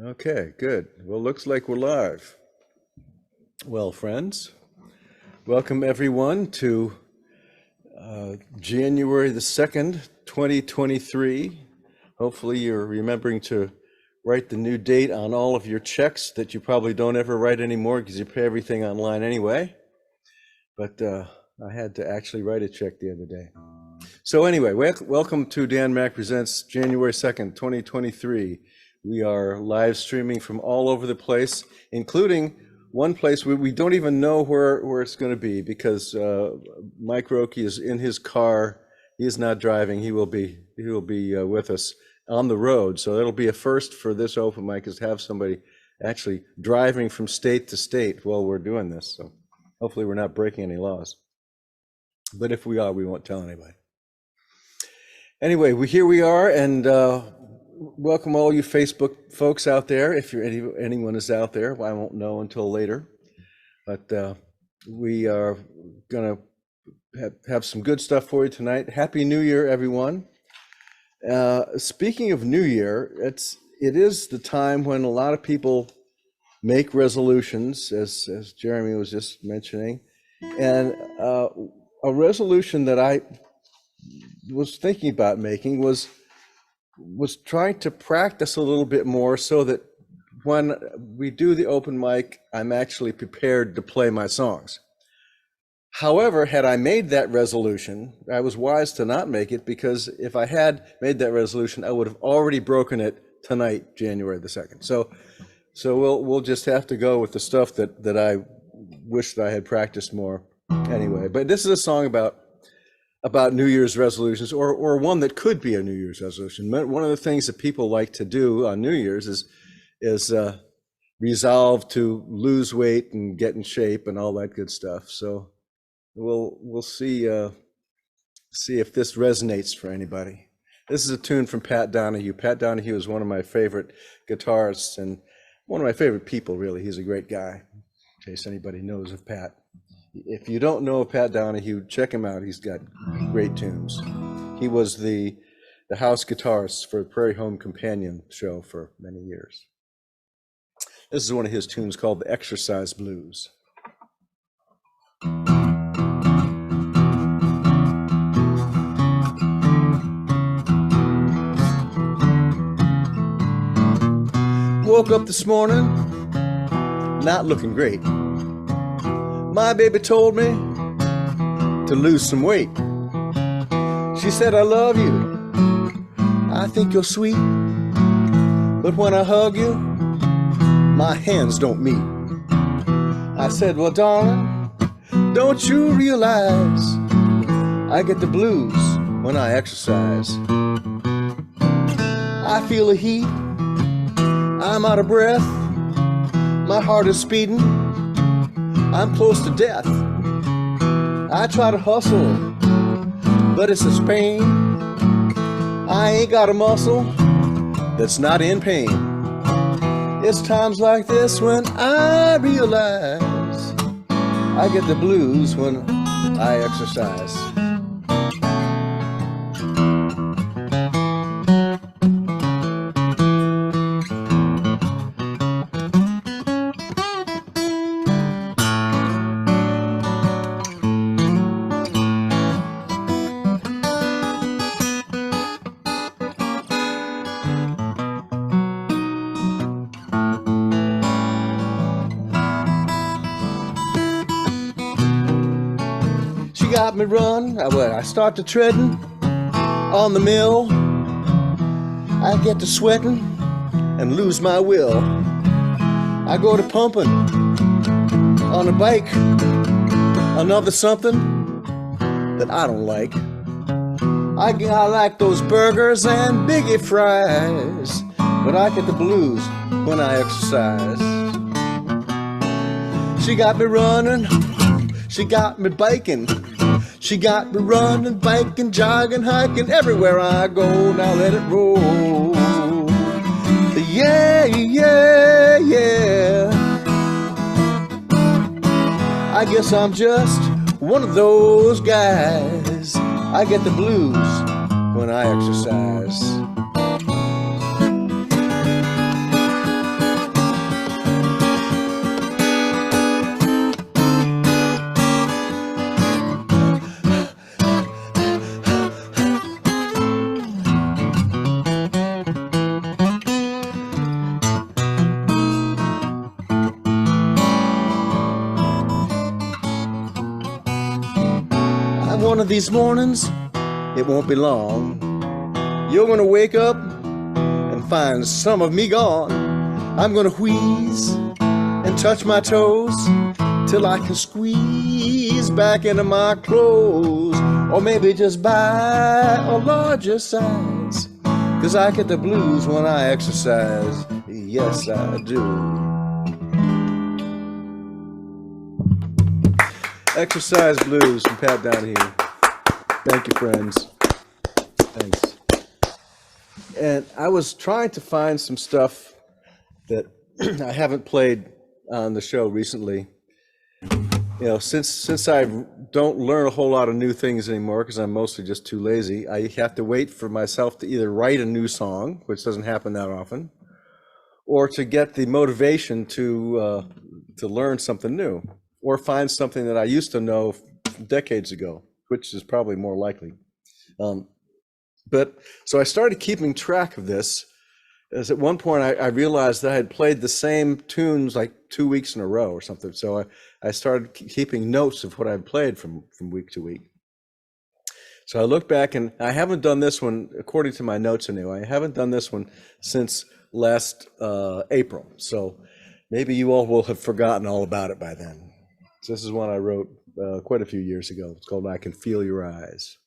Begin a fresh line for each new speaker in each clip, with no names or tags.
Okay, good. Well, looks like we're live. Well, friends, welcome everyone to January the 2nd, 2023. Hopefully you're remembering to write the new date on all of your checks that you probably don't ever write anymore because you pay everything online anyway. But I had to actually write a check the other day. So anyway, welcome to Dan Mack Presents January 2nd, 2023. We are live streaming from all over the place, including one place where we don't even know where it's going to be because Mike Roki is in his car. He is not driving. He will be with us on the road. So that'll be a first for this open mic, is to have somebody actually driving from state to state while we're doing this. So hopefully we're not breaking any laws. But if we are, we won't tell anybody. Anyway, here we are, and welcome all you Facebook folks out there. If anyone is out there, well, I won't know until later. But we are going to have some good stuff for you tonight. Happy New Year, everyone. Speaking of New Year, it is the time when a lot of people make resolutions, as Jeremy was just mentioning, and a resolution that I was thinking about making was trying to practice a little bit more so that when we do the open mic, I'm actually prepared to play my songs. However, had I made that resolution, I was wise to not make it, because if I had made that resolution, I would have already broken it tonight, January the 2nd. So we'll just have to go with the stuff that I wish that I had practiced more anyway. But this is a song about New Year's resolutions, or one that could be a New Year's resolution. One of the things that people like to do on New Year's is resolve to lose weight and get in shape and all that good stuff. So we'll see if this resonates for anybody. This is a tune from Pat Donahue. Pat Donahue is one of my favorite guitarists and one of my favorite people, really. He's a great guy, in case anybody knows of Pat. If you don't know Pat Donahue, check him out. He's got great tunes. He was the house guitarist for Prairie Home Companion show for many years. This is one of his tunes called The Exercise Blues. Woke up this morning, not looking great. My baby told me to lose some weight. She said, I love you, I think you're sweet, but when I hug you, my hands don't meet. I said, well, darling, don't you realize I get the blues when I exercise? I feel the heat, I'm out of breath, my heart is speeding, I'm close to death. I try to hustle, but it's a pain. I ain't got a muscle that's not in pain. It's times like this when I realize I get the blues when I exercise. Got me run, I start to treading on the mill. I get to sweating and lose my will. I go to pumping on a bike, another something that I don't like. I like those burgers and biggie fries, but I get the blues when I exercise. She got me running, she got me biking, she got me running, biking, jogging, hiking, everywhere I go. Now let it roll. Yeah, yeah, yeah. I guess I'm just one of those guys. I get the blues when I exercise. of these mornings, it won't be long, you're gonna wake up and find some of me gone. I'm gonna wheeze and touch my toes till I can squeeze back into my clothes, or maybe just buy a larger size, 'cause I get the blues when I exercise. Yes, I do. Exercise blues from Pat Donahue. Thank you, friends. Thanks. And I was trying to find some stuff that I haven't played on the show recently. You know, since I don't learn a whole lot of new things anymore because I'm mostly just too lazy, I have to wait for myself to either write a new song, which doesn't happen that often, or to get the motivation to learn something new, or find something that I used to know decades ago, which is probably more likely. But so I started keeping track of this, as at one point I realized that I had played the same tunes like 2 weeks in a row or something. So I started keeping notes of what I'd played from week to week. So I looked back, and I haven't done this one, according to my notes anyway, I haven't done this one since last April. So maybe you all will have forgotten all about it by then. So this is one I wrote quite a few years ago. It's called I Can Feel Your Eyes.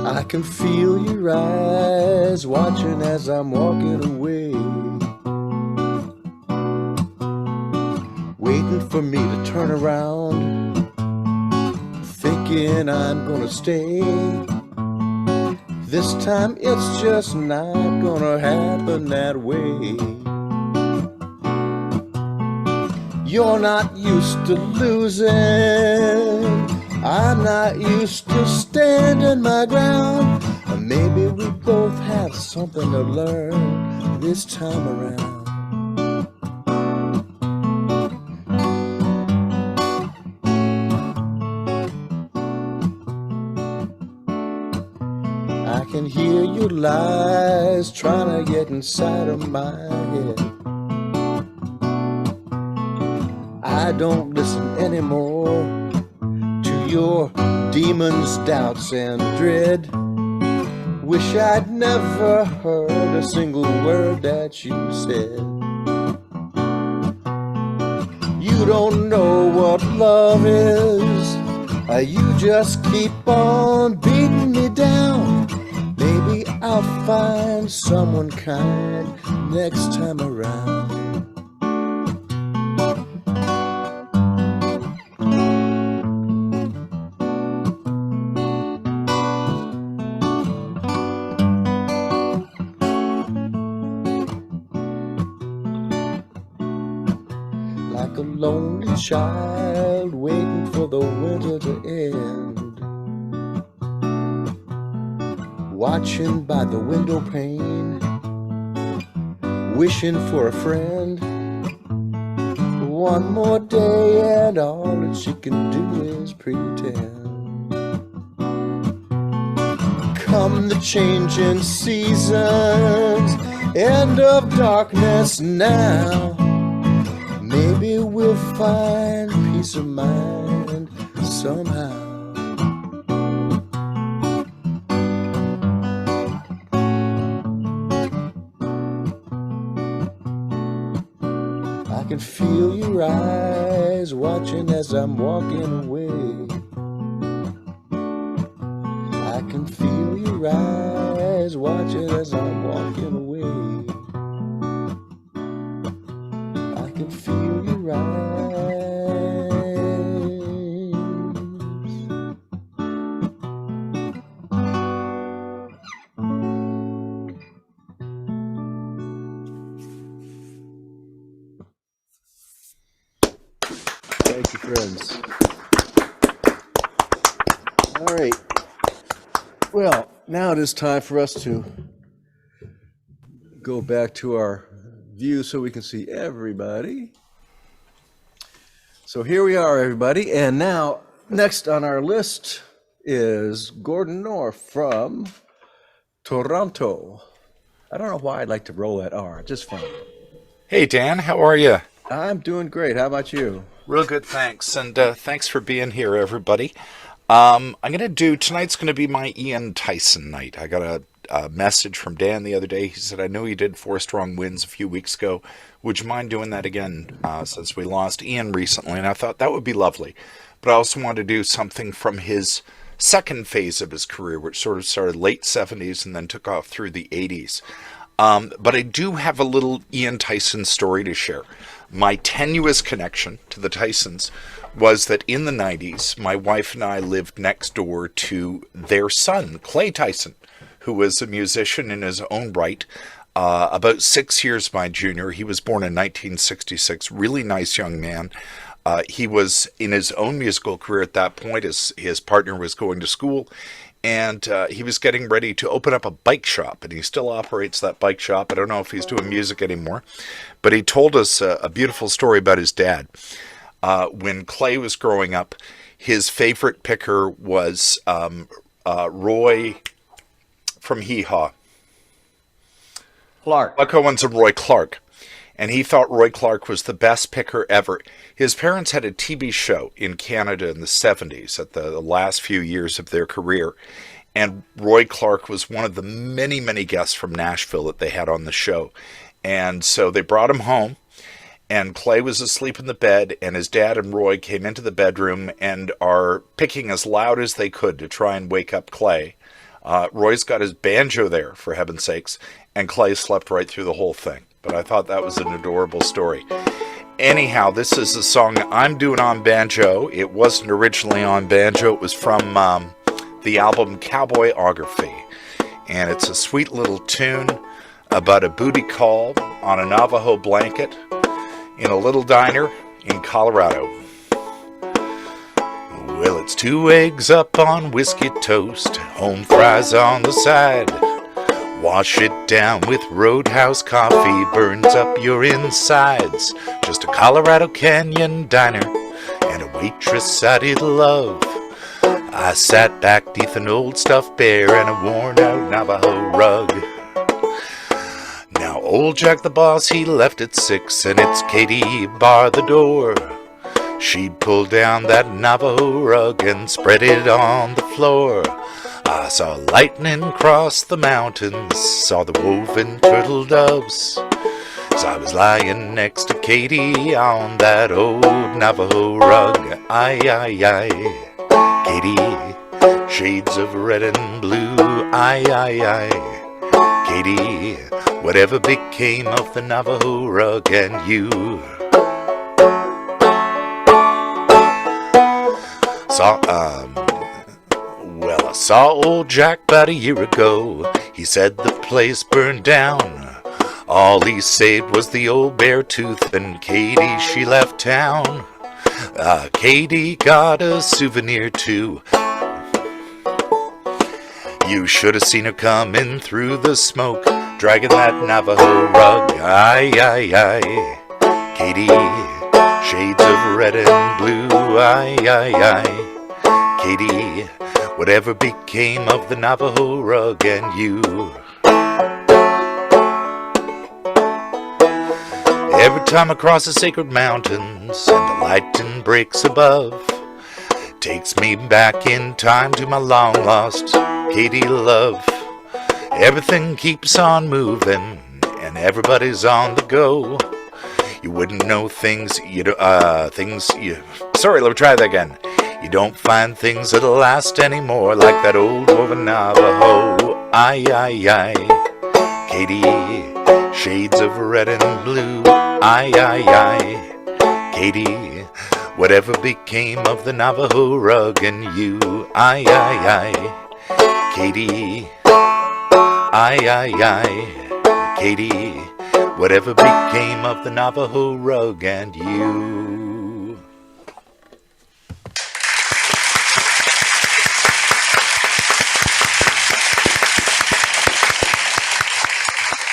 I can feel your eyes watching as I'm walking away, waiting for me to turn around, thinking I'm gonna stay. This time it's just not gonna happen that way. You're not used to losing, I'm not used to standing my ground. Maybe we both have something to learn this time around. I can hear your lies trying to get inside of my head. I don't listen anymore to your demons, doubts, and dread. Wish I'd never heard a single word that you said. You don't know what love is, you just keep on beating me down. Maybe I'll find someone kind next time around. Like a lonely child waiting for the winter to end, watching by the window pane, wishing for a friend. One more day and all that she can do is pretend. Come the changing seasons, end of darkness now, maybe we'll find peace of mind somehow. I can feel your eyes watching as I'm walking away. I can feel your eyes watching as I'm walking away. I can feel your eyes. Thank you, friends. All right. Well, now it is time for us to go back to our view so we can see everybody. So here we are, everybody. And now, next on our list is Gordon North from Toronto. I don't know why I'd like to roll that R, just fun.
Hey Dan, how are you?
I'm doing great. How about you?
Real good, thanks. And thanks for being here, everybody. I'm going to do, tonight's going to be my Ian Tyson night. I got a message from Dan the other day. He said, I know you did Four Strong Winds a few weeks ago. Would you mind doing that again since we lost Ian recently? And I thought that would be lovely. But I also wanted to do something from his second phase of his career, which sort of started late 70s and then took off through the 80s. But I do have a little Ian Tyson story to share. My tenuous connection to the Tysons was that in the 90s, my wife and I lived next door to their son, Clay Tyson, who was a musician in his own right. About 6 years my junior. He was born in 1966. Really nice young man. He was in his own musical career at that point. His partner was going to school. And he was getting ready to open up a bike shop, and he still operates that bike shop. I don't know if he's doing music anymore, but he told us a beautiful story about his dad. When Clay was growing up, his favorite picker was Roy from Hee Haw.
Clark.
Buck Owens and Roy Clark. And he thought Roy Clark was the best picker ever. His parents had a TV show in Canada in the 70s, at the last few years of their career. And Roy Clark was one of the many, many guests from Nashville that they had on the show. And so they brought him home, and Clay was asleep in the bed, and his dad and Roy came into the bedroom and are picking as loud as they could to try and wake up Clay. Roy's got his banjo there, for heaven's sakes, and Clay slept right through the whole thing. But I thought that was an adorable story. Anyhow, this is the song I'm doing on banjo. It wasn't originally on banjo. It was from the album Cowboyography. And it's a sweet little tune about a booty call on a Navajo blanket in a little diner in Colorado. Well, it's 2 eggs up on whiskey toast, home fries on the side. Wash it down with Roadhouse coffee, burns up your insides. Just a Colorado Canyon diner and a waitress I did love. I sat back neath an old stuffed bear and a worn out Navajo rug. Now old Jack the boss, he left at 6 and it's Katie bar the door. She pulled down that Navajo rug and spread it on the floor. I saw lightning cross the mountains, saw the woven turtle doves. As I was lying next to Katie on that old Navajo rug. Aye, aye, aye, Katie, shades of red and blue. Aye, aye, aye, Katie, whatever became of the Navajo rug and you? Well, I saw old Jack about a year ago. He said the place burned down. All he saved was the old bare tooth, and Katie, she left town. Katie got a souvenir too. You should have seen her coming through the smoke, dragging that Navajo rug. Aye, aye, aye, Katie, shades of red and blue. Aye, aye, aye, Katie, whatever became of the Navajo rug and you? Every time I cross the sacred mountains and the lightning breaks above, takes me back in time to my long lost Katie love. Everything keeps on moving and everybody's on the go. You wouldn't know things you sorry, let me try that again. You don't find things that'll last anymore, like that old woven Navajo. Aye, aye, aye, Katie, shades of red and blue. Aye, aye, aye, Katie, whatever became of the Navajo rug and you? Aye, aye, aye, Katie, aye, aye, aye, Katie, whatever became of the Navajo rug and you?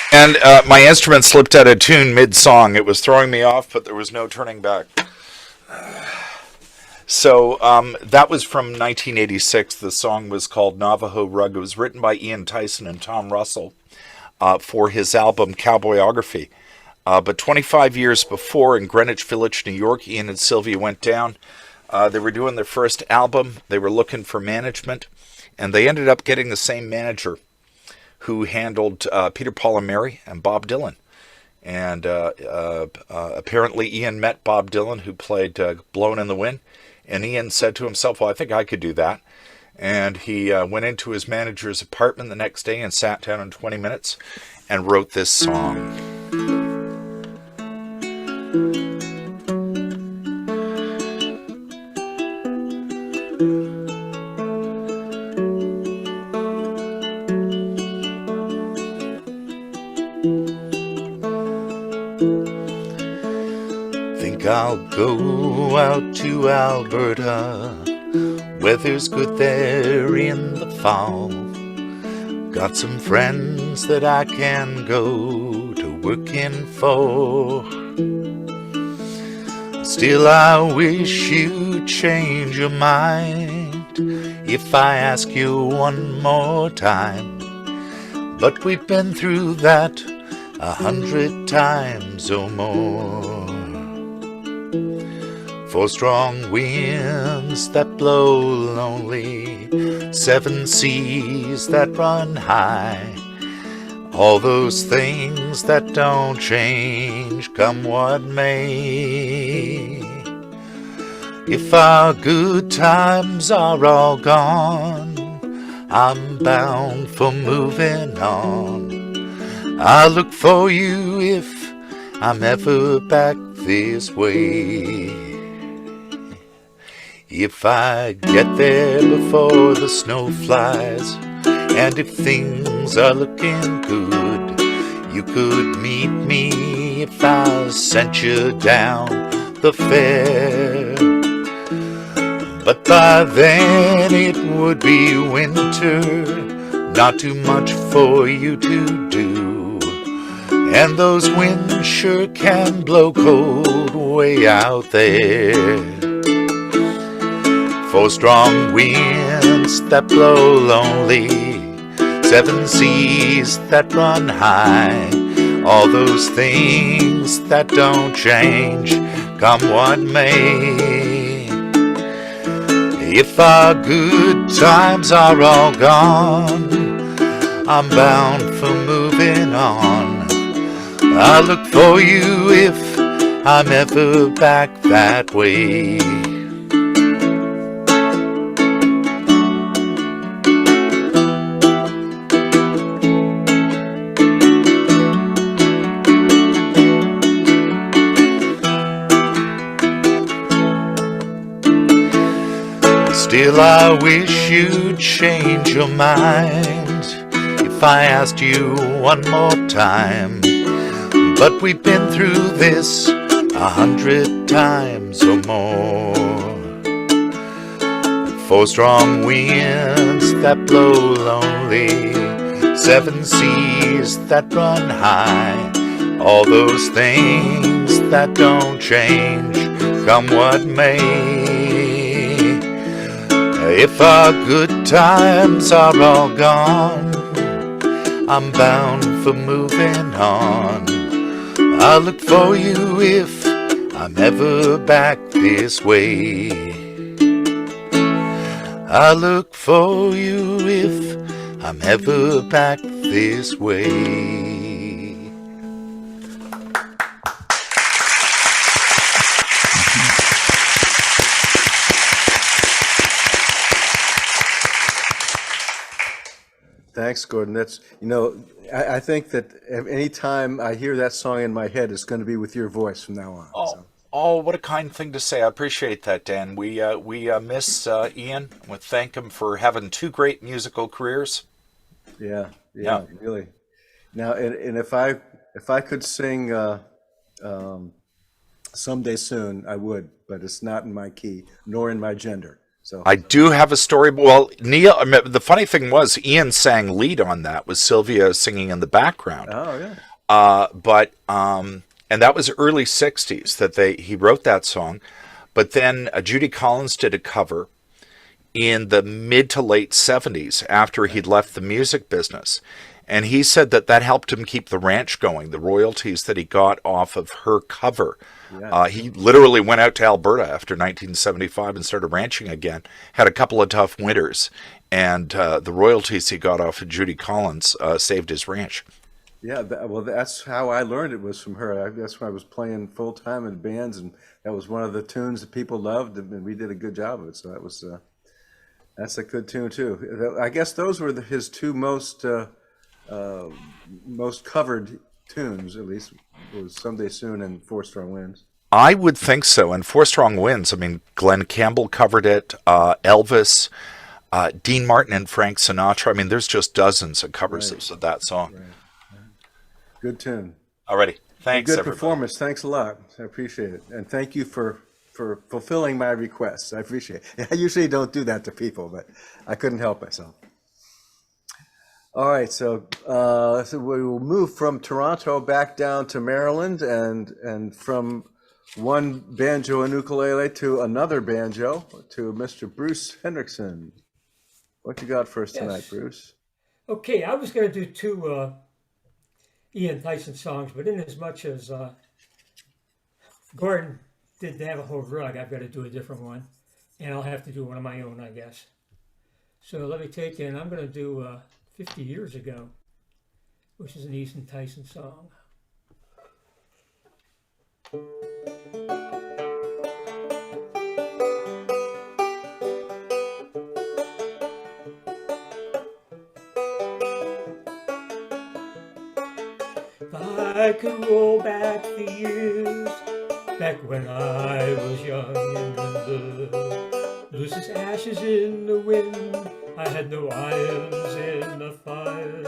And my instrument slipped out of tune mid-song. It was throwing me off, but there was no turning back. So that was from 1986. The song was called Navajo Rug. It was written by Ian Tyson and Tom Russell for his album Cowboyography. But 25 years before, in Greenwich Village, New York, Ian and Sylvia went down. They were doing their first album. They were looking for management, and they ended up getting the same manager who handled Peter, Paul, and Mary and Bob Dylan. And apparently Ian met Bob Dylan, who played Blowin' in the Wind. And Ian said to himself, well, I think I could do that. And he went into his manager's apartment the next day and sat down in 20 minutes and wrote this song. Think I'll go out to Alberta. Weather's good there in the fall. Got some friends that I can go to working for. Still I wish you'd change your mind if I ask you one more time. But we've been through that 100 times or more. Four strong winds that blow lonely, 7 seas that run high, all those things that don't change, come what may. If our good times are all gone, I'm bound for moving on. I'll look for you if I'm ever back this way. If I get there before the snow flies, and if things are looking good, you could meet me if I sent you down the fair. But by then it would be winter, not too much for you to do, and those winds sure can blow cold way out there. 4 strong winds that blow lonely, 7 seas that run high, all those things that don't change, come what may. If our good times are all gone, I'm bound for moving on. I'll look for you if I'm ever back that way. Still I wish you'd change your mind if I asked you one more time. But we've been through this 100 times or more. 4 strong winds that blow lonely, 7 seas that run high, all those things that don't change, come what may. If our good times are all gone, I'm bound for moving on. I'll look for you if I'm ever back this way. I'll look for you if I'm ever back this way.
Thanks, Gordon. That's, I think that any time I hear that song in my head, it's going to be with your voice from now on.
Oh, what a kind thing to say. I appreciate that, Dan. We miss Ian. We thank him for having 2 great musical careers.
Yeah, really. Now, and if I could sing someday soon, I would, but it's not in my key, nor in my gender. So
I do have a story. Well, Neil, the funny thing was, Ian sang lead on that, with Sylvia singing in the background.
Oh, yeah.
And that was early 60s that he wrote that song. But then Judy Collins did a cover in the mid to late 70s after he'd left the music business. And he said that that helped him keep the ranch going, the royalties that he got off of her cover.
Yeah.
He literally went out to Alberta after 1975 and started ranching again. Had a couple of tough winters, and the royalties he got off of Judy Collins saved his ranch.
Yeah, well, that's how I learned it was from her. That's when I was playing full time in bands, and that was one of the tunes that people loved, and we did a good job of it. So that was that's a good tune too. I guess those were his two most covered tunes, at least, was "Someday Soon" and "Four Strong Winds."
I would think so. And Four Strong Winds, I mean, Glenn Campbell covered it, Elvis, Dean Martin, and Frank Sinatra. I mean, there's just dozens of covers
Right,
of that song.
right. Good tune.
Alrighty. Thanks,
Good
everybody.
performance. Thanks a lot. I appreciate it, and thank you for fulfilling my requests. I appreciate it. I usually don't do that to people, but I couldn't help myself. All right, so we will move from Toronto back down to Maryland, and from one banjo and ukulele to another banjo to Mr. Bruce Hendrickson. What you got for us tonight,
Yes.
Bruce?
Okay, I was going to do two Ian Tyson songs, but in as much as Gordon didn't have a whole rug, I've got to do a different one, and I'll have to do one of my own, I guess. So let me take in, I'm going to do 50 Years Ago, which is an Ian Tyson song. If I could roll back the years, back when I was young and remember, loose as ashes in the wind, I had no irons in the fire,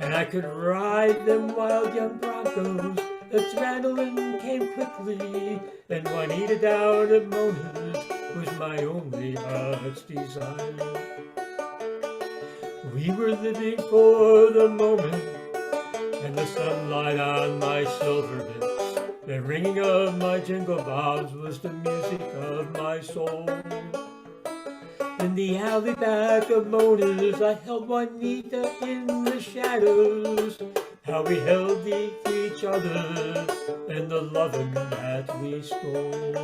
and I could ride them wild young broncos. Adrenaline came quickly, and Juanita down at Mona's was my only heart's desire. We were living for the moment, and the sunlight on my silver bits, the ringing of my jingle bobs was the music of my soul. In the alley back of Mona's, I held Juanita in the shadows. How we held each other and the loving that we stole.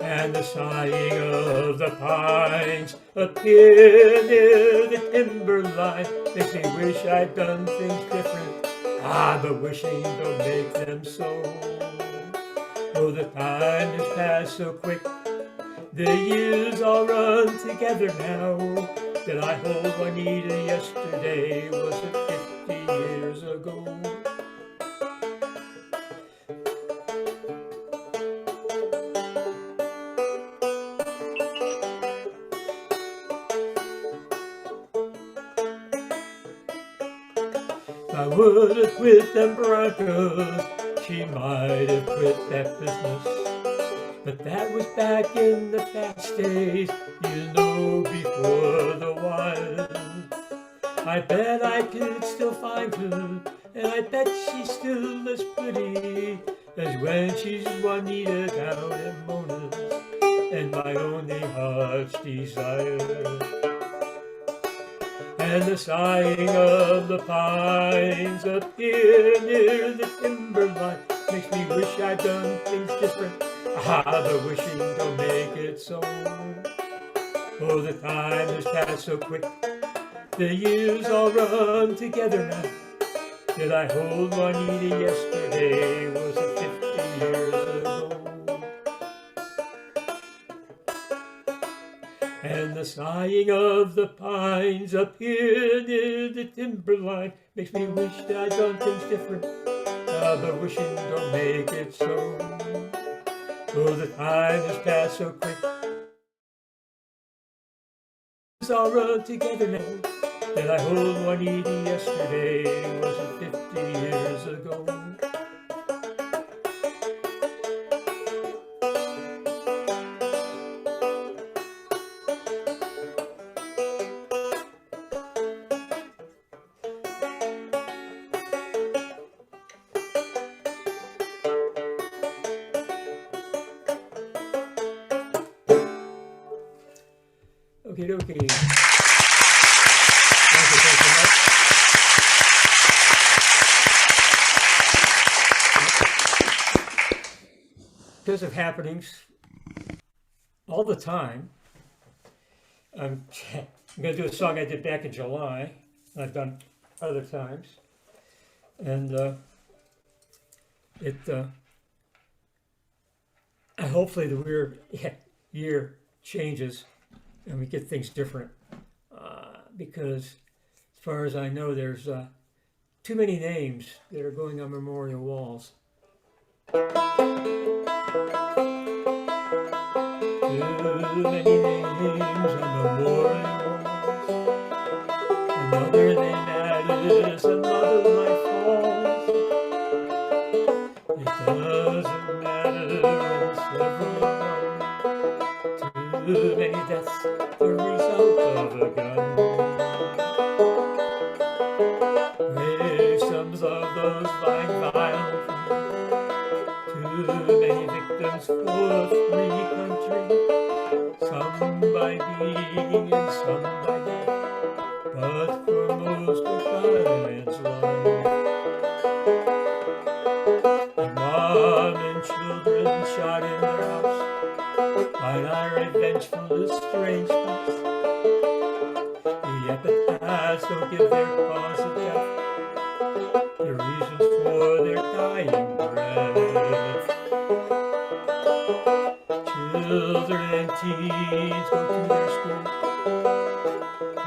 And the sighing of the pines appear near the timberline makes me wish I'd done things different. Ah, but wishing don't make them so. Oh, the time has passed so quick, the years all run together now. Did I hold Juanita yesterday? Was it 50 years ago? I would have quit them Broncos, she might have quit that business. But that was back in the fast days, you know, before the wild. I bet I could still find her, and I bet she's still as pretty as when she's Juanita down at Mona's, and my only heart's desire. And the sighing of the pines up here near the timberline makes me wish I'd done things different. Ah, the wishing don't make it so. Oh, the time has passed so quick, the years all run together now. Did I hold Juanita yesterday? Was it 50 years ago? And the sighing of the pines up here near the timberline makes me wish that I'd done things different. Ah, but wishing don't make it so. Oh, the time has passed so quick, it's all run together now. Did I hold Juanita yesterday? Was it 50 years ago? Okie dokie. Thank you much. Because of happenings all the time, I'm, I'm going to do a song I did back in July. I've done other times. And it hopefully the weird year changes and we get things different. Because as far as I know, there's too many names that are going on memorial walls. Too many names on memorial walls. Another name added is another life falls. It doesn't matter when several run. Too many deaths, the result of a gun. Victims of those vying violently. Too many victims for a free country. Some by beating and some by death. But for most of God's life. Mom and children shot in their house by an irate, vengeful estrangements. The epitaphs don't give their cause of death, the reasons for their dying breath. Children and teens go to their school.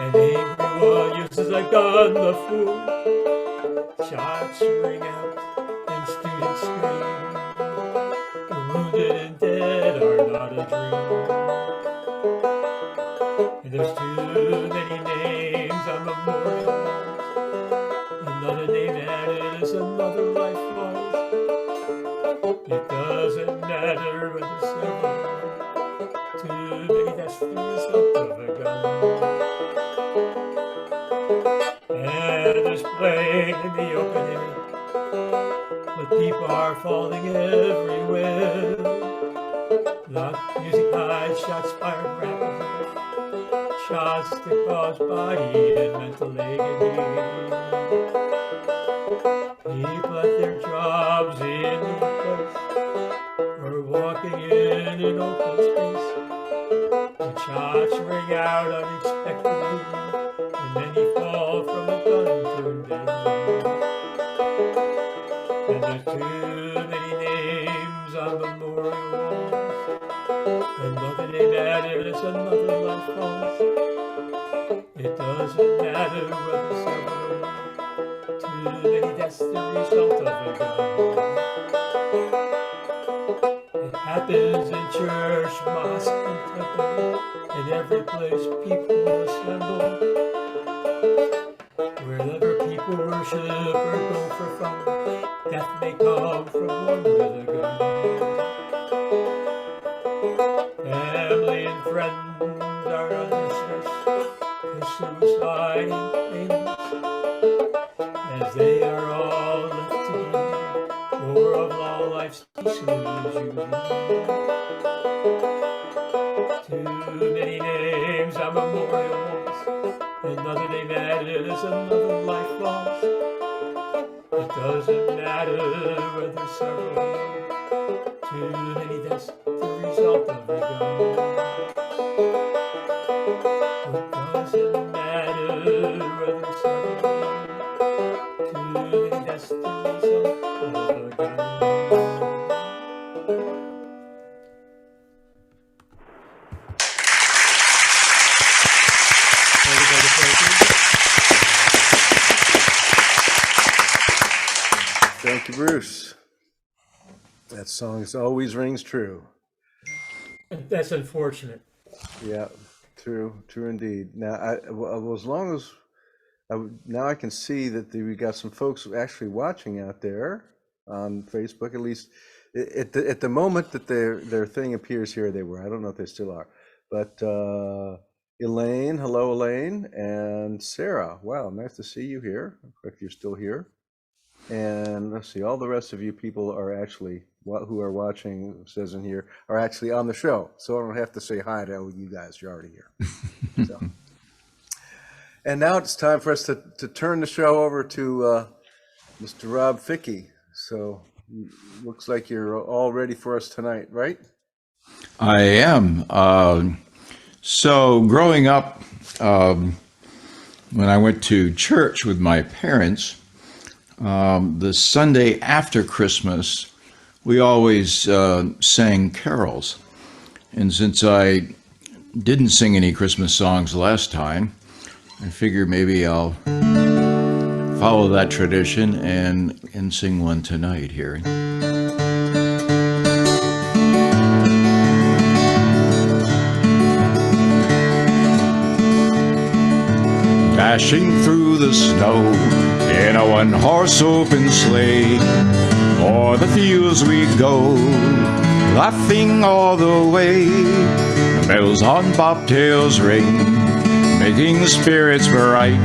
An angry one uses a gun, the fool. Shots ring out and students scream. The wounded and dead are not a dream. And there's too many names on memorial walls. Another name added is another life lost. It doesn't matter whether several. Too many, that's the result of a gun. And there's playing in the open air, but people are falling everywhere. Loud music hides, shots fired rapidly, shots that cause body and mental agony. People at their jobs in the workplace, or walking in an open space, and shots ring out unexpectedly, and many fall from a gun turned deadly. And there's too many names on memorial walls. Another name added is another life falls. It doesn't matter whether several. Too many deaths, the result of a gun. It happens in church, mosque, and temple. In every place people assemble. Wherever people worship or go for fun, death may come from one with a gun. Family and friends are under stress, cause suicide ain't painless, as they are all left to gain more of all life's issues usually. Too many names on memorial walls. Another name added is another life lost. It doesn't matter whether several. Too many deaths, the result of a gun. It doesn't matter whether several. Too many deaths, the result of a gun.
Thank you, Bruce. That song always rings true.
That's unfortunate.
Yeah, true indeed. Now, well, as long as now I can see that we got some folks actually watching out there on Facebook. At least at the moment that their thing appears here, they were. I don't know if they still are, but Elaine, hello, Elaine, and Sarah. Wow, nice to see you here. If you're still here. And let's see, all the rest of you people are actually, who are watching, it says in here, are actually on the show. So I don't have to say hi to you guys. You're already here. So. And now it's time for us to turn the show over to Mr. Rob Fickey. So looks like you're all ready for us tonight, right?
I am. So growing up, when I went to church with my parents, the Sunday after Christmas, we always sang carols. And since I didn't sing any Christmas songs last time, I figured maybe I'll follow that tradition and sing one tonight here. Dashing through the snow in a one-horse open sleigh, o'er the fields we go, laughing all the way. The bells on bobtails ring, making spirits bright.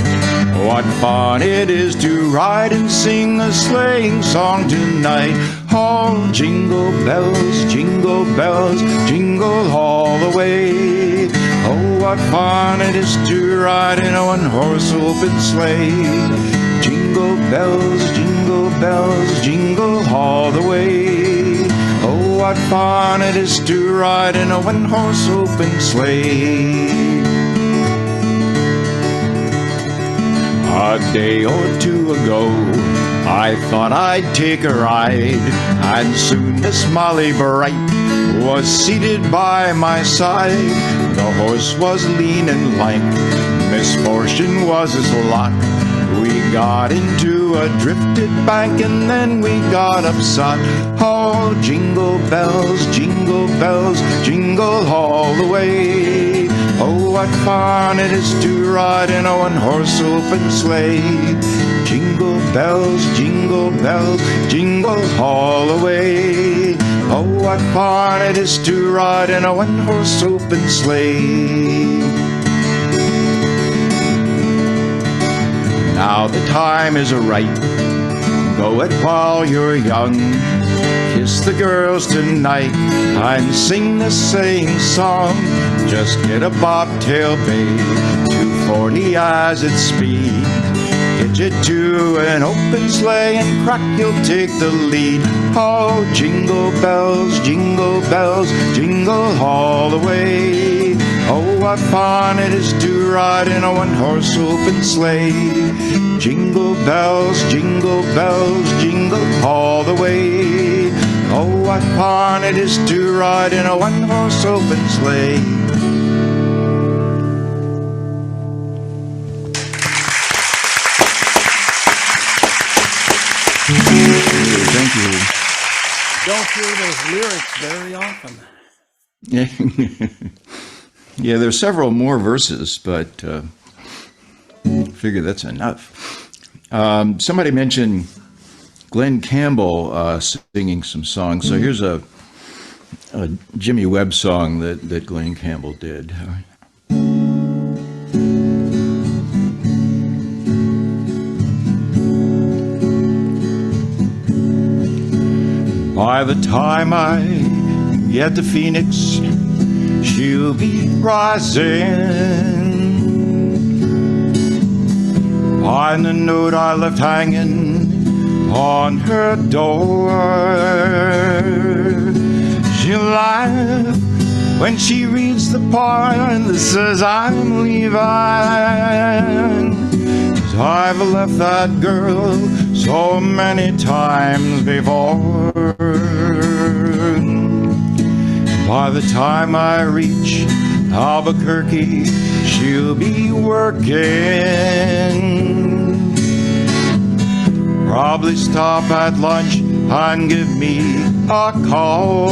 What fun it is to ride and sing a sleighing song tonight. Oh, jingle bells, jingle all the way. Oh, what fun it is to ride in a one-horse open sleigh. Jingle bells, jingle all the way. Oh, what fun it is to ride in a one-horse open sleigh. A day or two ago, I thought I'd take a ride, and soon Miss Molly Bright was seated by my side. The horse was lean and lank, misfortune was his lot. We got into a drifted bank and then we got upset. Oh, jingle bells, jingle all the way. Oh, what fun it is to ride in a one-horse open sleigh. Jingle bells, jingle all the way. Oh, what fun it is to ride in a one-horse open sleigh. Now the time is right, go it while you're young. Kiss the girls tonight and sing the same song. Just get a bobtail bay, 240 as its speed. Hitch it to an open sleigh and crack, you'll take the lead. Oh, jingle bells, jingle all the way. Oh, what fun it is to ride in a one-horse open sleigh. Jingle bells, jingle all the way. Oh, what fun it is to ride in a one-horse open sleigh. Thank you.
Don't hear those lyrics very often.
Yeah, there's several more verses, but I figure that's enough. Somebody mentioned Glenn Campbell singing some songs. So here's a Jimmy Webb song that Glenn Campbell did. By the time I get to Phoenix, she'll be rising. Find the note I left hanging on her door. She'll laugh when she reads the part that says I'm leaving. 'Cause I've left that girl so many times before. By the time I reach Albuquerque, she'll be working. Probably stop at lunch and give me a call.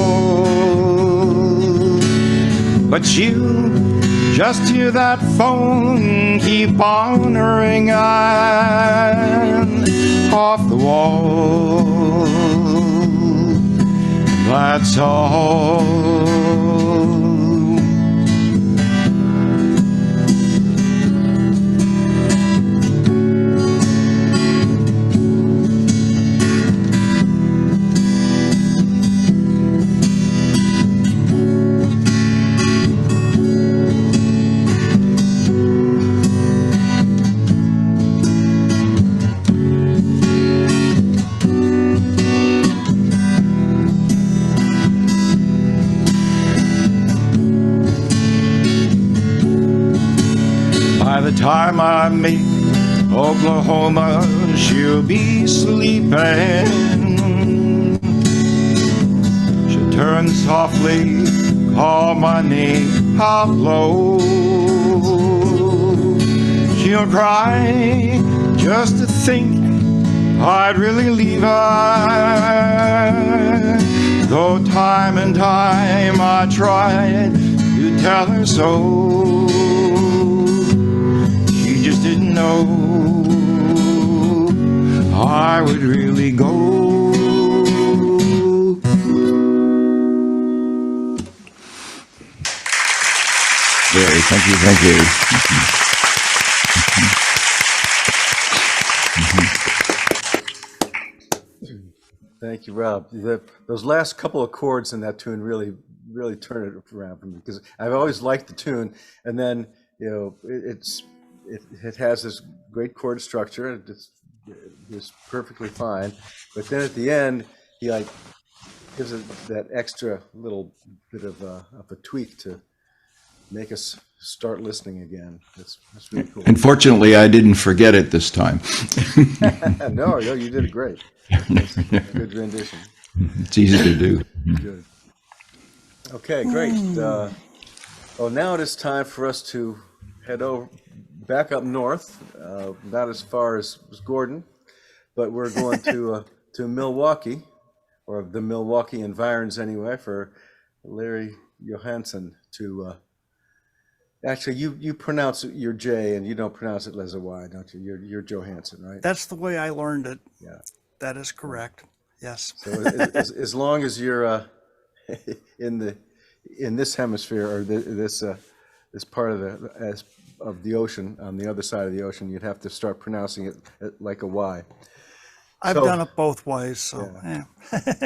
But you just hear that phone keep on ringing off the wall. That's all. time I make Oklahoma, she'll be sleeping. She'll turn softly, call my name out low. She'll cry just to think I'd really leave her. Though time and time I tried to tell her so, she just didn't know I would really go. Very, thank you, thank you.
Thank you, Rob. Those last couple of chords in that tune really turn it around for me, because I've always liked the tune, and then it has this great chord structure, and it's perfectly fine. But then at the end, he like gives it that extra little bit of a tweak to make us start listening again. That's really cool.
And fortunately, I didn't forget it this time.
No, you did it great. Good rendition.
It's easy to do.
Good. Okay, great. Well, now it is time for us to head back up north, not as far as Gordon, but we're going to Milwaukee, or the Milwaukee environs anyway, for Larry Johansson to. Actually, you pronounce your J and you don't pronounce it as a Y, don't you? You're Johansson, right?
That's the way I learned it.
Yeah.
That is correct. Yes.
So as long as you're in this hemisphere, or this part of the ocean, on the other side of the ocean, you'd have to start pronouncing it like a Y.
I've done it both ways. So, yeah.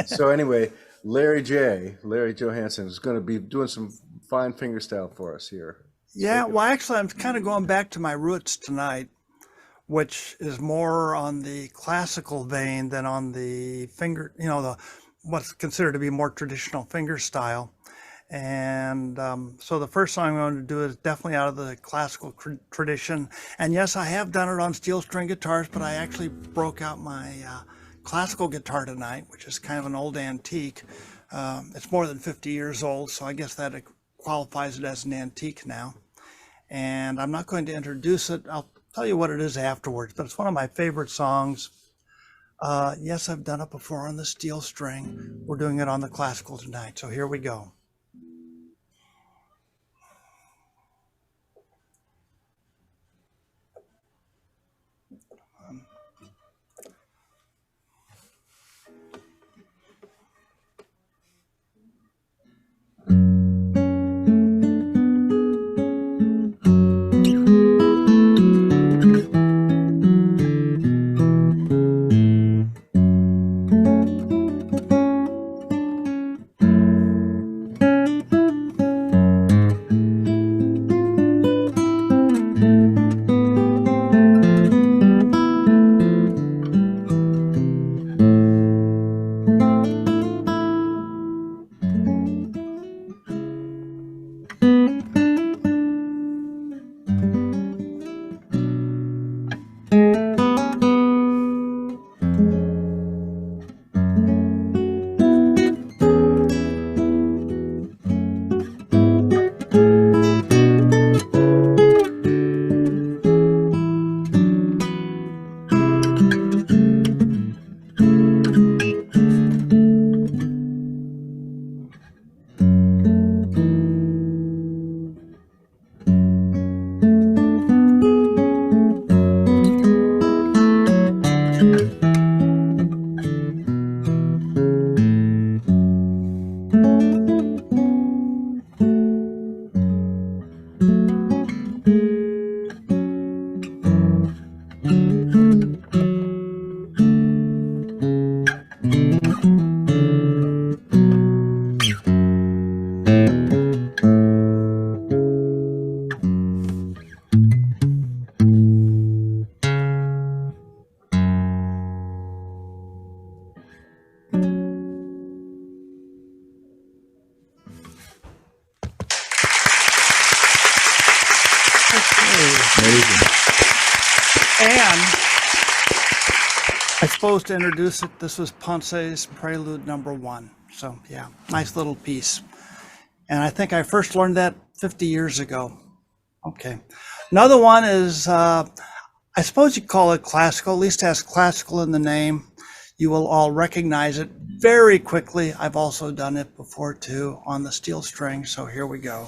So anyway, Larry Johansson is going to be doing some fine fingerstyle for us here.
Yeah, well, actually, I'm kind of going back to my roots tonight, which is more on the classical vein than on the finger, what's considered to be more traditional finger style. And so the first song I'm going to do is definitely out of the classical tradition. And yes, I have done it on steel string guitars, but I actually broke out my classical guitar tonight, which is kind of an old antique. It's more than 50 years old, so I guess that qualifies it as an antique now. And I'm not going to introduce it. I'll tell you what it is afterwards, but it's one of my favorite songs. Yes, I've done it before on the steel string. We're doing it on the classical tonight, so here we go. supposed to introduce it. This was Ponce's Prelude number 1. So yeah, nice little piece. And I think I first learned that 50 years ago. Okay. Another one is, I suppose you call it classical, at least has classical in the name. You will all recognize it very quickly. I've also done it before too on the steel string. So here we go.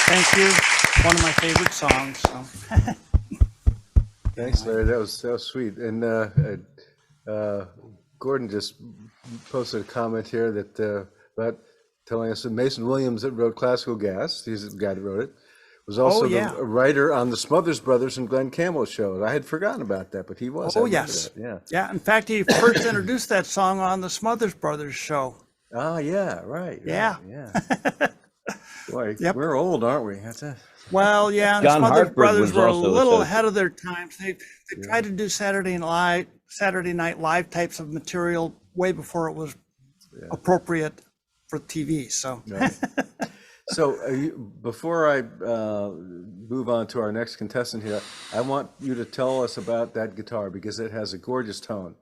Thank you. One of my favorite songs. So.
Thanks, Larry. That was sweet. And Gordon just posted a comment here that about telling us that Mason Williams that wrote Classical Gas, he's the guy that wrote it, was also a writer on the Smothers Brothers and Glenn Campbell show. I had forgotten about that, but he was.
Oh, yes.
Yeah.
Yeah. In fact, he first introduced that song on the Smothers Brothers show.
Oh, yeah. Right.
Yeah.
Yeah. Boy, we're old, aren't we? That's it.
Well, yeah. And the
John
Smothers
Hartford
Brothers
was
were a
also
little
associated.
ahead of their times. They tried to do Saturday Night Live types of material way before it was appropriate for TV. So.
Right. So before I move on to our next contestant here, I want you to tell us about that guitar because it has a gorgeous tone.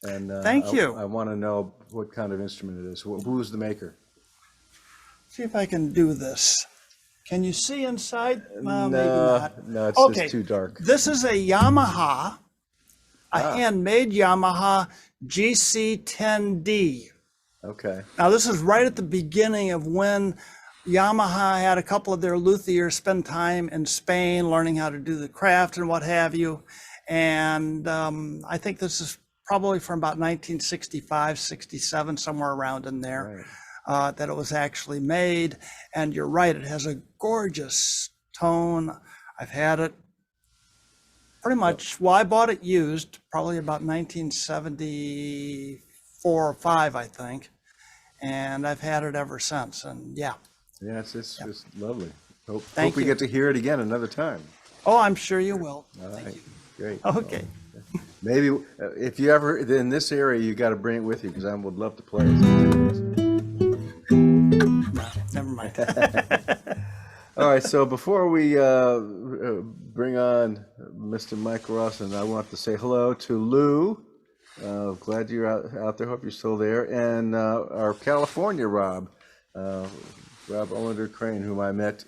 And
Thank you.
I want to know what kind of instrument it is. Who's the maker?
See if I can do this. Can you see inside? Well, maybe
No,
not.
no, it's
Okay,
just too dark.
this is a Yamaha, a
Ah.
handmade Yamaha GC10D.
Okay.
Now, this is right at the beginning of when Yamaha had a couple of their luthiers spend time in Spain learning how to do the craft and what have you. And I think this is probably from about 1965, 67, somewhere around in there, that it was actually made. And you're right, it has a gorgeous tone. I've had it pretty much, well, I bought it used probably about 1974 or 5, I think. And I've had it ever since. And yeah,
Yeah, it's just lovely. Hope
Thank
we
you.
get to hear it again another time.
oh, I'm sure you will.
All
Thank
right,
you.
great.
Okay.
Maybe if you ever in this area, you got to bring it with you because I would love to play it.
Never mind.
All right, so before we bring on Mr. Mike Rawson, I want to say hello to Lou. Glad you're out there. Hope you're still there. And our California Rob, Rob Ollender Crane, whom I met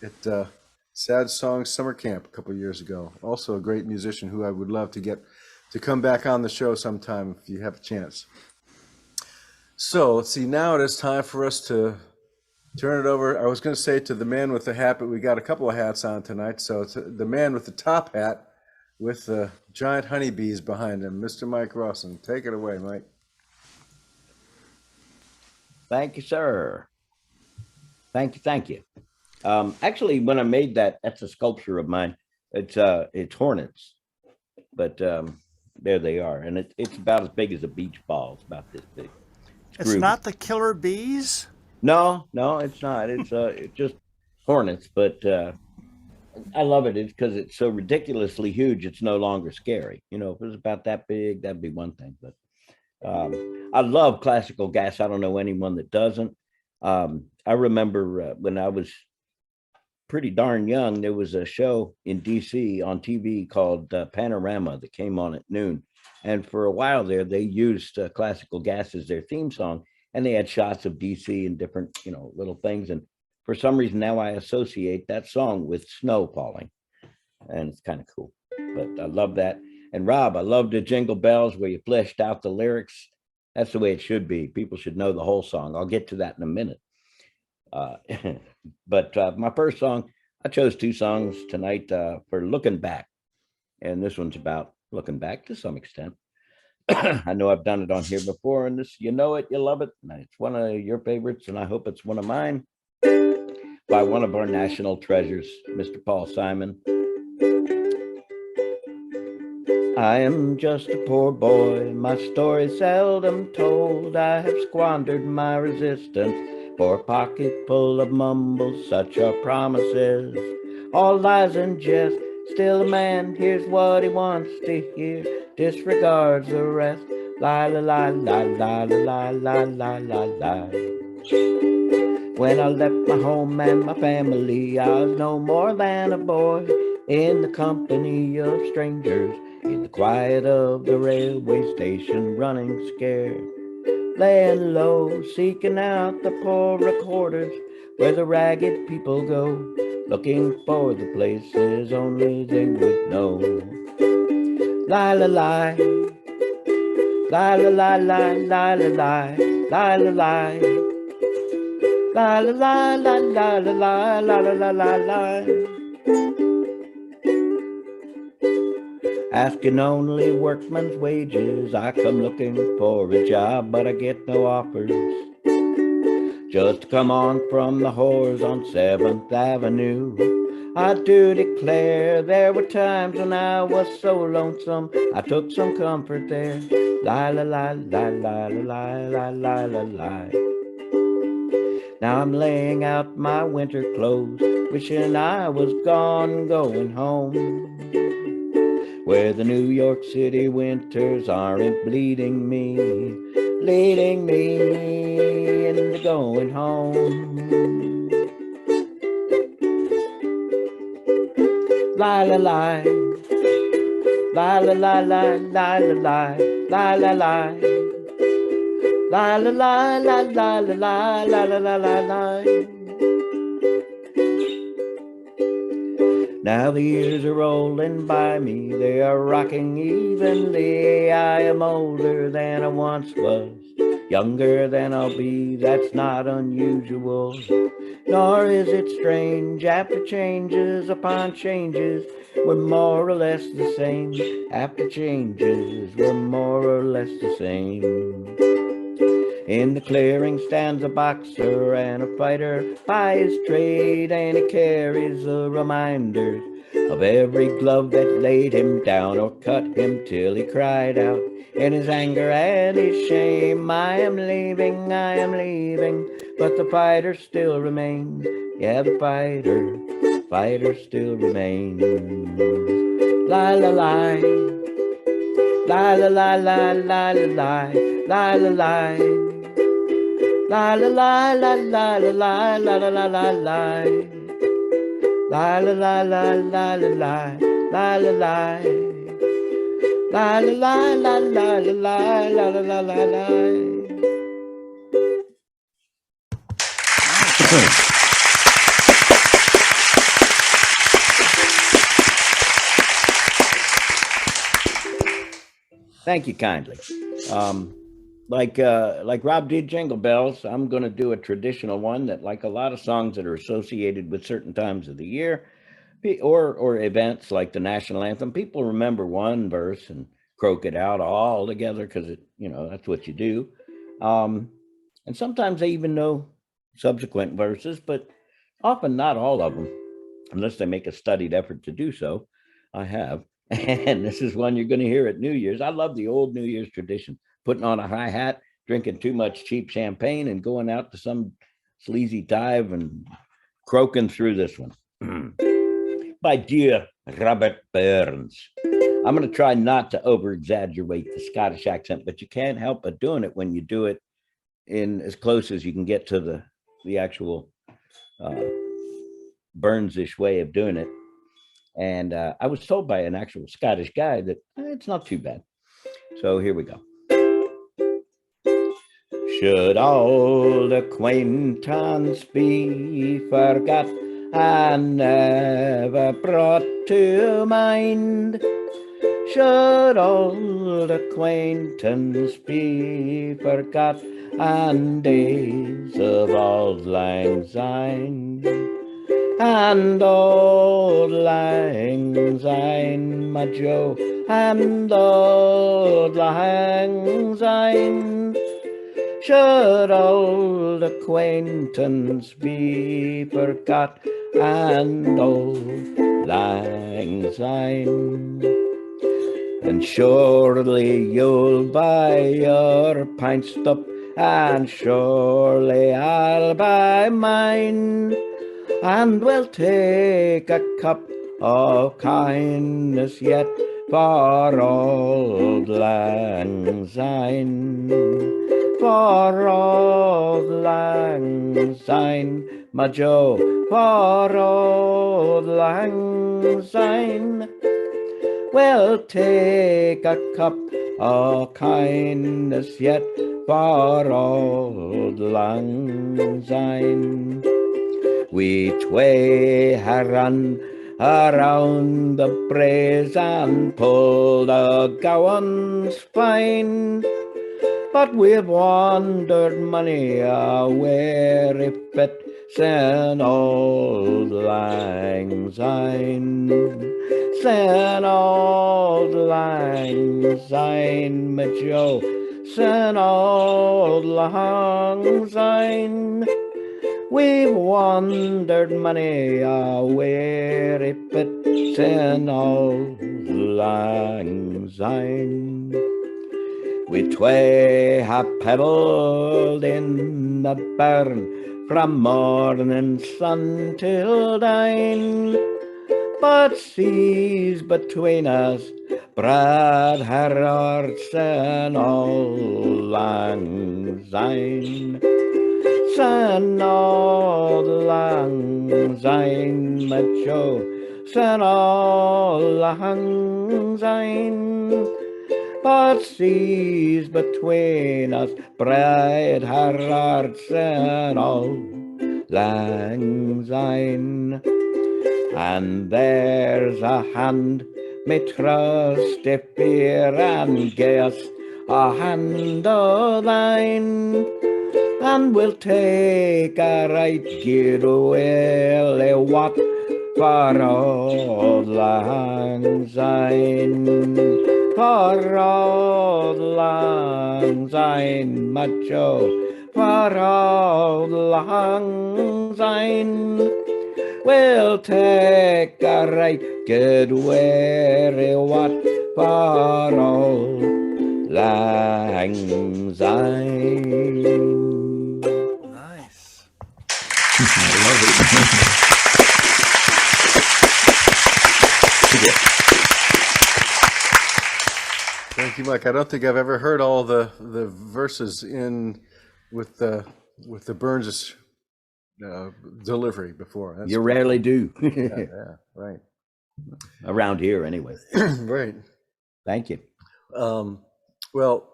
at Sad Songs Summer Camp a couple of years ago. Also a great musician who I would love to get to come back on the show sometime if you have a chance. So let's see, now it is time for us to turn it over. I was going to say to the man with the hat, but we got a couple of hats on tonight. So it's the man with the top hat with the giant honeybees behind him, Mr. Mike Rawson. Take it away, Mike.
Thank you, sir. Thank you. Thank you. Actually, when I made that, that's a sculpture of mine. It's hornets, but there they are. And it's about as big as a beach ball. It's about this big.
It's
groovy.
not the killer bees?
No, it's not. It's just hornets, but I love it. It's because it's so ridiculously huge. It's no longer scary. You know, if it was about that big, that'd be one thing. But I love classical gas. I don't know anyone that doesn't. I remember when I was pretty darn young, there was a show in DC on TV called Panorama that came on at noon. And for a while there, they used classical gas as their theme song. And they had shots of DC and different, little things. And for some reason now I associate that song with snow falling. And it's kind of cool. But I love that. And Rob, I love the Jingle Bells where you fleshed out the lyrics. That's the way it should be. People should know the whole song. I'll get to that in a minute. But my first song, I chose two songs tonight for looking back. And this one's about looking back to some extent. I know I've done it on here before, and this, you know it, you love it. And it's one of your favorites, and I hope it's one of mine, by one of our national treasures, Mr. Paul Simon. I am just a poor boy, my story seldom told. I have squandered my resistance for a pocket full of mumbles, such are promises, all lies and jest. Still a man hears what he wants to hear, disregards the rest. Lie, la, la, la, la, la, la, la, la, la. When I left my home and my family, I was no more than a boy in the company of strangers, in the quiet of the railway station, running scared, laying low, seeking out the poorer quarters where the ragged people go, looking for the places only they would know. Lie, la, lie, lie, la, lie, lie, lie, la, lie, lie, la, lie, lie, la, lie, lie, lie, la, lie, la, la, la, lie. Asking only workman's wages, I come looking for a job, but I get no offers. Just to come on from the whores on 7th Avenue. I do declare there were times when I was so lonesome, I took some comfort there. Lie, la, lie, lie, lie, lie, lie, lie, lie, lie. Now I'm laying out my winter clothes, wishing I was gone, going home, where the New York City winters aren't bleeding me into going home. Lie, la, lie, lie, la, lie, lie, lie, la, lie, lie, la, lie, lie, la, lie, lie, lie, la, lie, la, la, la, la, lie. Now the years are rolling by me, they are rocking evenly. I am older than I once was, younger than I'll be, that's not unusual. Nor is it strange, after changes upon changes, we're more or less the same. After changes, we're more or less the same. In the clearing stands a boxer and a fighter by his trade, and he carries the reminders of every glove that laid him down or cut him till he cried out in his anger and his shame, I am leaving, but the fighter still remains. Yeah, the fighter still remains. La la la, la la la la la la la la la. La la la la la la la la la la la. La la la la la la la la la la. La la la la la la la la la la la. Thank you kindly. Like Rob did Jingle Bells, I'm going to do a traditional one that, like a lot of songs that are associated with certain times of the year, or events like the national anthem, people remember one verse and croak it out all together because that's what you do. And sometimes they even know subsequent verses, but often not all of them, unless they make a studied effort to do so. I have. And this is one you're going to hear at New Year's. I love the old New Year's tradition, putting on a high hat, drinking too much cheap champagne, and going out to some sleazy dive and croaking through this one. By dear Robert Burns. I'm going to try not to over-exaggerate the Scottish accent, but you can't help but doing it when you do it in as close as you can get to the actual Burns-ish way of doing it. And I was told by an actual Scottish guy that it's not too bad. So here we go. Should old acquaintance be forgot and never brought to mind? Should old acquaintance be forgot and days of auld lang syne? And auld lang syne, my Joe, and auld lang syne. Should old acquaintance be forgot and auld lang syne? And surely you'll buy your pint stop, and surely I'll buy mine, and we'll take a cup of kindness yet for auld lang syne. For auld lang syne, my Joe, for auld lang syne. We'll take a cup of kindness yet for auld lang syne. We twain ha run around the braes and pulled the gowans fine, but we've wandered many a weary fit sin auld lang syne. Sin auld lang syne, my Joe, sin auld lang syne. We've wandered many a weary fit sin auld lang syne. We twain have pedalled in the burn from morning sun till dine, but seas between us Brad hearts and auld lang syne. Sin auld lang syne, my Joe, sin auld lang syne. But seas between us Brad hearts and auld lang syne. And there's a hand may trust if fear and guess, a hand o' thine, and we'll take a right good will what for auld lang syne, for auld lang syne, macho, for auld lang syne. We'll take a right good weary what for auld lang syne.
Nice.
Thank you, Mike. I don't think I've ever heard all the verses in with the Burns delivery before. That's
You rarely do.
yeah, right.
Around here, anyway.
Right.
Thank you.
Well,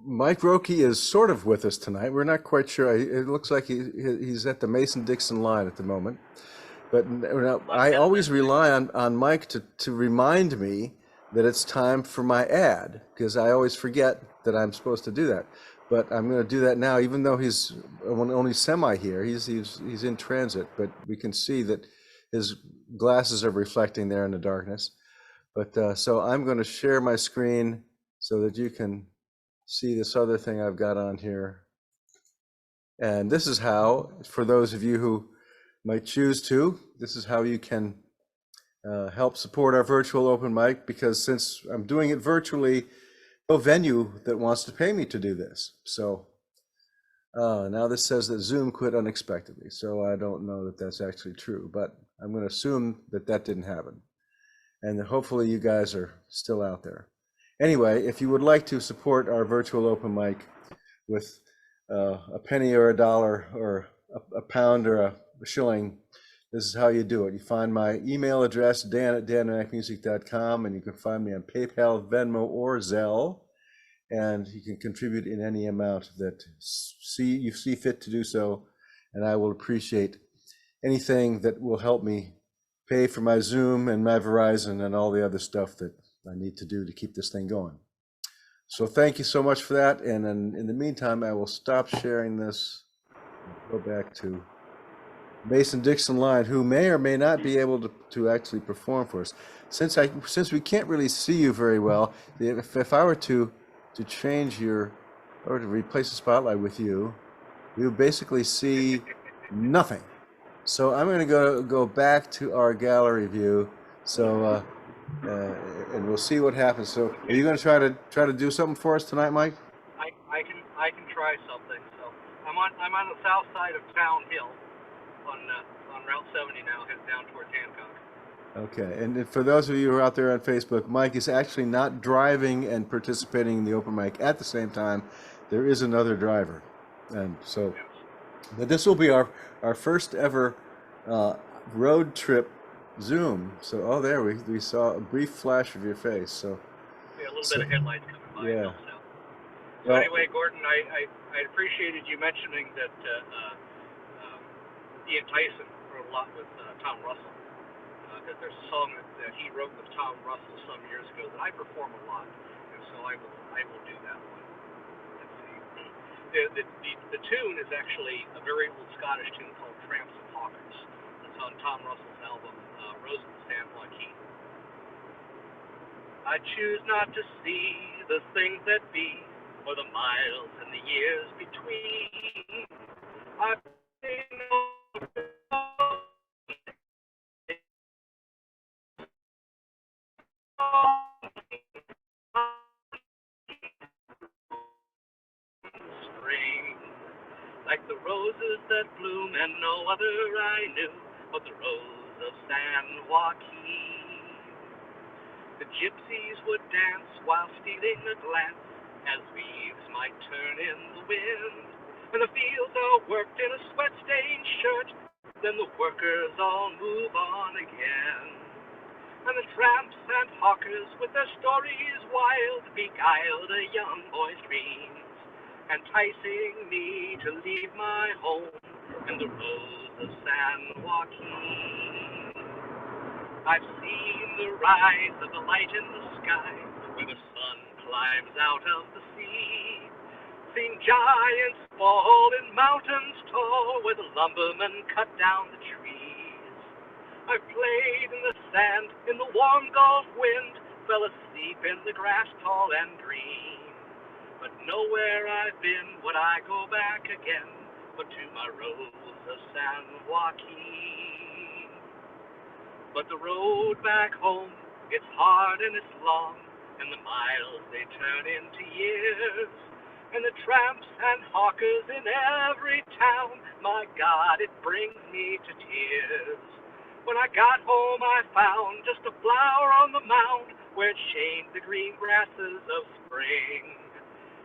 Mike Rokey is sort of with us tonight. We're not quite sure. It looks like he's at the Mason-Dixon line at the moment. But I always rely on Mike to remind me that it's time for my ad, because I always forget that I'm supposed to do that. But I'm going to do that now, even though he's only semi here. He's in transit, but we can see that his glasses are reflecting there in the darkness. But so I'm going to share my screen so that you can see this other thing I've got on here. And this is how, for those of you who might choose to, this is how you can help support our virtual open mic, because since I'm doing it virtually, no venue that wants to pay me to do this. So now this says that Zoom quit unexpectedly. So I don't know that that's actually true, but I'm going to assume that that didn't happen. And hopefully you guys are still out there. Anyway, if you would like to support our virtual open mic with a penny or a dollar or a pound or a shilling, this is how you do it. You find my email address, dan@danmackmusic.com, and you can find me on PayPal, Venmo, or Zelle. And you can contribute in any amount that you see fit to do so. And I will appreciate anything that will help me pay for my Zoom and my Verizon and all the other stuff that I need to do to keep this thing going. So thank you so much for that. And then in the meantime, I will stop sharing this and go back to Mason-Dixon line, who may or may not be able to actually perform for us. Since we can't really see you very well, if I were to change or to replace the spotlight with you, we would basically see nothing. So I'm going to go back to our gallery view. So and we'll see what happens. So are you going to try to do something for us tonight, Mike?
I can try something. So I'm on the south side of Town Hill on Route 70 now, heading down towards Hancock.
Okay, and for those of you who are out there on Facebook, Mike is actually not driving and participating in the open mic at the same time. There is another driver, and so, but this will be our first ever road trip Zoom. So, oh, there we saw a brief flash of your face. So,
Yeah, a little bit of headlights coming by.
Yeah.
So
Well,
anyway, Gordon, I appreciated you mentioning that Ian Tyson wrote a lot with Tom Russell. That there's a song that he wrote with Tom Russell some years ago that I perform a lot, and so I will do that one. Let's see. The tune is actually a very old Scottish tune called "Tramps and Hawkers." It's on Tom Russell's album Rose of the San Joaquin. I choose not to see the things that be, or the miles and the years between. I pay no spring, like the roses that bloom and no other I knew but the rose of San Joaquin. The gypsies would dance while stealing a glance, as leaves might turn in the wind, and the fields are worked in a sweat-stained shirt, then the workers all move on again. And the tramps and hawkers with their stories wild beguiled a young boy's dreams, enticing me to leave my home in the rose of San Joaquin. I've seen the rise of the light in the sky, where the sun climbs out of the sea. Seen giants fall in mountains tall, where the lumbermen cut down the trees. I've played in the sand, in the warm Gulf wind, fell asleep in the grass tall and green. But nowhere I've been would I go back again, but to my rose of San Joaquin. But the road back home, it's hard and it's long, and the miles they turn into years. And the tramps and hawkers in every town, my God, it brings me to tears. When I got home, I found just a flower on the mound where it shamed the green grasses of spring.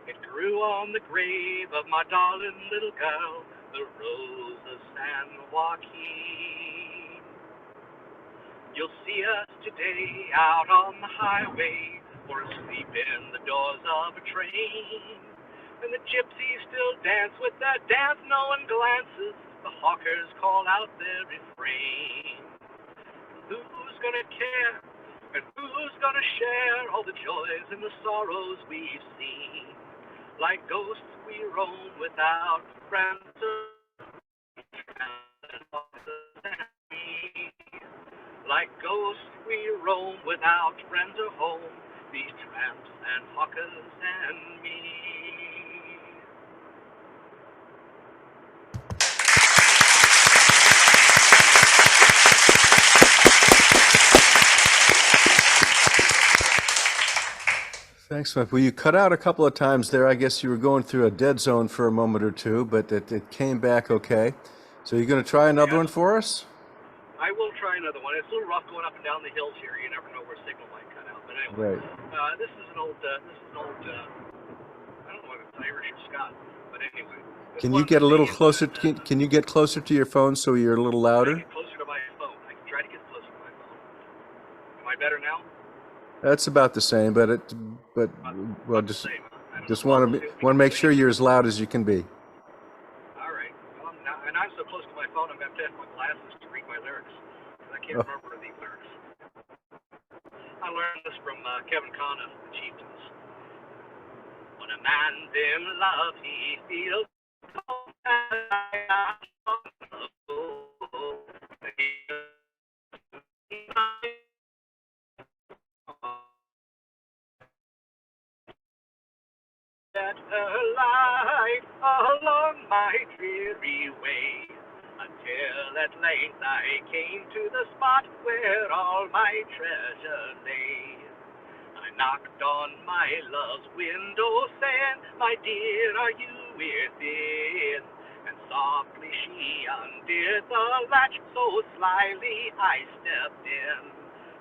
It grew on the grave of my darling little girl, the rose of San Joaquin. You'll see us today out on the highway, or asleep in the doors of a train. And the gypsies still dance with their dance-knowing glances. The hawkers call out their refrain. Who's gonna care? And who's gonna share all the joys and the sorrows we've seen? Like ghosts we roam without friends or like ghosts we roam without friends or home, these tramps and hawkers and me.
Thanks, Mike. Well, you cut out a couple of times there. I guess you were going through a dead zone for a moment or two, but it came back okay. So you're going to try another one for us?
I will try another one. It's a little rough going up and down the hills here. You never know where signal might cut out. But anyway,
Right.
this is an old. I don't know if it's Irish or Scott, but anyway.
Can you get a little closer? Can you get closer to your phone so you're a little louder?
Get closer to my phone. I can try to get closer to my phone. Am I better now?
That's about the same, but well, just want to make sure you're as loud as you can be.
All right. Well, and I'm so close to my phone, I'm going to have to have my glasses to read my lyrics, because I can't remember the lyrics. I learned this from Kevin Conn of the Chieftains. When a man's in love, he feels that her light along my dreary way, until at length I came to the spot where all my treasure lay. I knocked on my love's window, saying, "My dear, are you within?" And softly she undid the latch, so slyly I stepped in.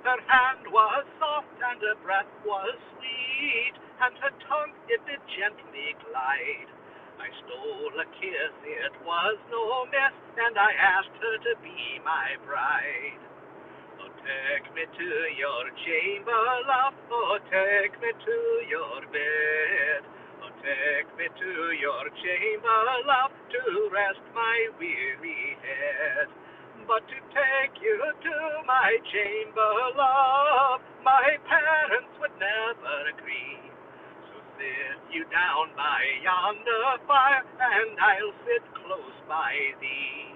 Her hand was soft and her breath was sweet, and her tongue it did gently glide. I stole a kiss, it was no miss, and I asked her to be my bride. Oh, take me to your chamber, love, oh, take me to your bed. Oh, take me to your chamber, love, to rest my weary head. But to take you to my chamber, love, my parents would never agree. So sit you down by yonder fire, and I'll sit close by thee.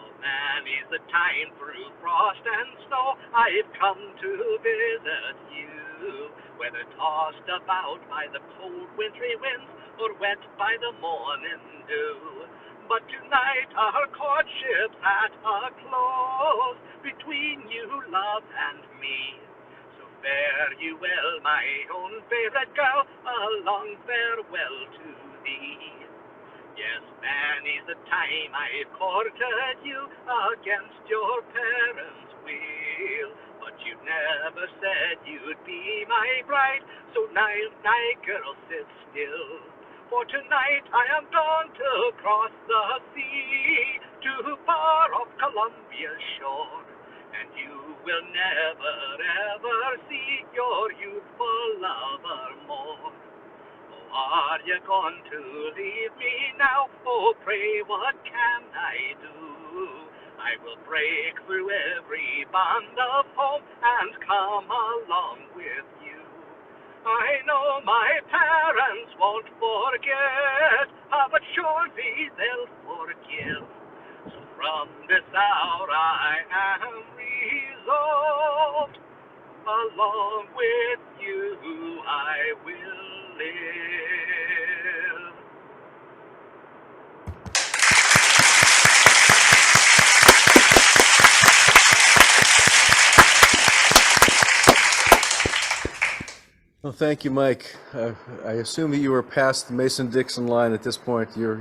Oh, many's the time through frost and snow I've come to visit you, whether tossed about by the cold wintry winds or wet by the morning dew. But tonight our courtship's at a close between you, love, and me. So fare you well, my own favorite girl, a long farewell to thee. Yes, many's the time I've courted you against your parents' will, but you never said you'd be my bride, so night, girl, sit still. For tonight I am gone to cross the sea to far off Columbia's shore, and you will never ever see your youthful lover more. Oh, are you going to leave me now? Oh, pray, what can I do? I will break through every bond of home and come along with you. I know my parents won't forget, but surely they'll forgive. So from this hour I am resolved, along with you I will live.
Well, thank you, Mike. I assume that you were past the Mason-Dixon line at this point. You're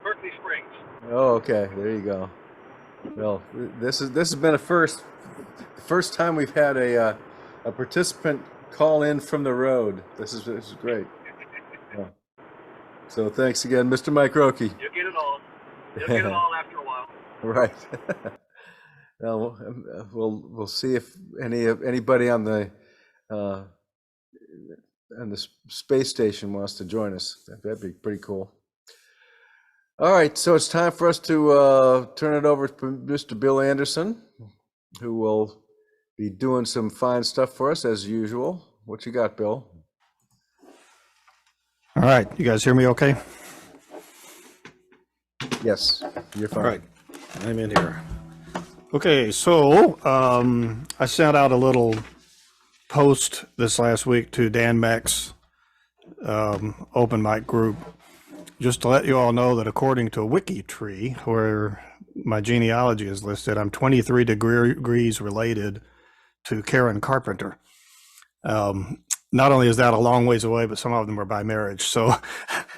Berkeley Springs.
Oh, okay. There you go. Well, this has been a first. The first time we've had a participant call in from the road. This is great. Yeah. So thanks again, Mr. Mike Roki.
You'll get it all. You'll get it all after a while.
Right. Well, we'll see if anybody on the space station wants to join us. That'd be pretty cool. All right, so it's time for us to turn it over to Mr. Bill Anderson, who will be doing some fine stuff for us as usual. What you got, Bill?
All right, you guys hear me okay?
Yes, you're fine.
All right, I'm in here. Okay, so I sent out a little post this last week to Dan Mack's open mic group, just to let you all know that according to WikiTree, where my genealogy is listed, I'm 23 degrees related to Karen Carpenter. Not only is that a long ways away, but some of them are by marriage. So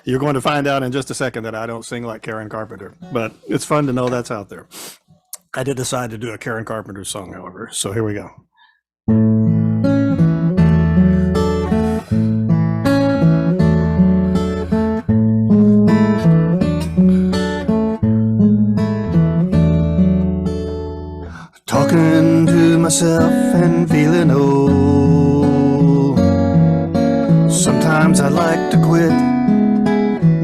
you're going to find out in just a second that I don't sing like Karen Carpenter, but it's fun to know that's out there. I did decide to do a Karen Carpenter song, however, so here we go. Talking to myself and feeling old. Sometimes I like to quit.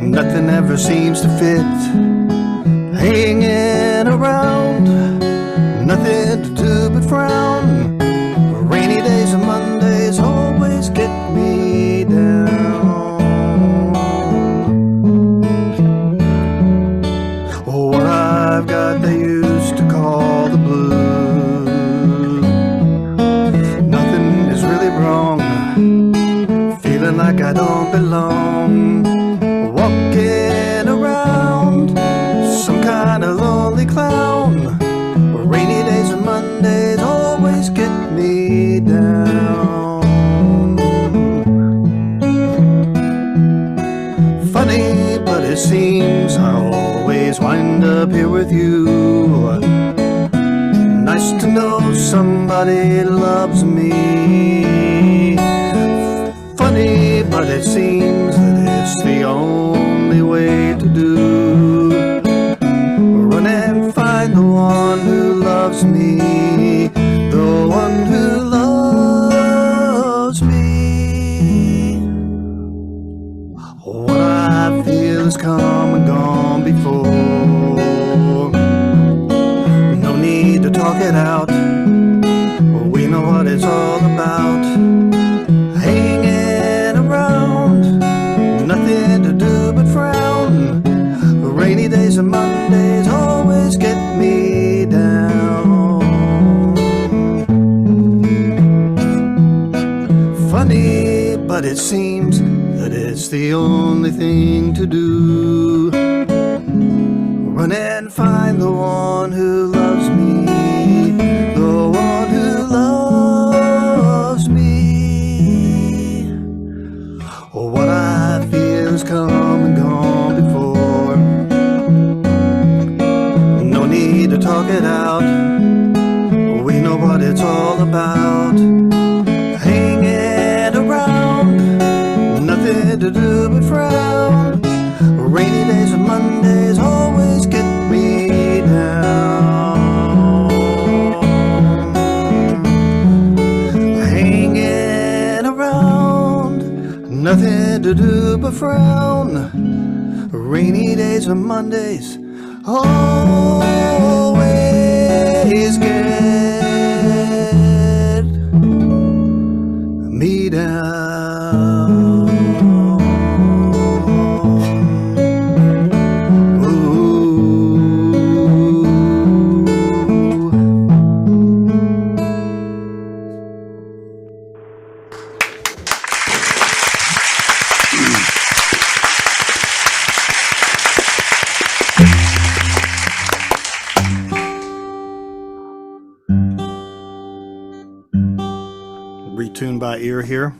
Nothing ever seems to fit. Hanging around, nothing to do but frown. Rainy days and Mondays always get me down. What I've got they used to call the blues. Nothing is really wrong, feeling like I don't belong. Walking around, some kind of lonely clown. Rainy days and Mondays always get me down. Funny, but it seems I always wind up here with you. Nice to know somebody loves me. Funny, but it seems that it's the only way to do. Run and find the one who loves me, the one who loves me. What I feel has come and gone before. No need to talk it out, we know what it's all about. Hanging around, nothing to do but frown. Rainy days and Mondays always get me down. Funny, but it seems that it's the only thing to do. Run and find the one who loves me, the one who loves me. What I feel has come and gone before. No need to talk it out, we know what it's all about. Hanging around, nothing to do but frown. Rainy days and Mondays always get me down. Hanging around, nothing to do but frown. Rainy days and Mondays
always get me down.
Retune by ear here.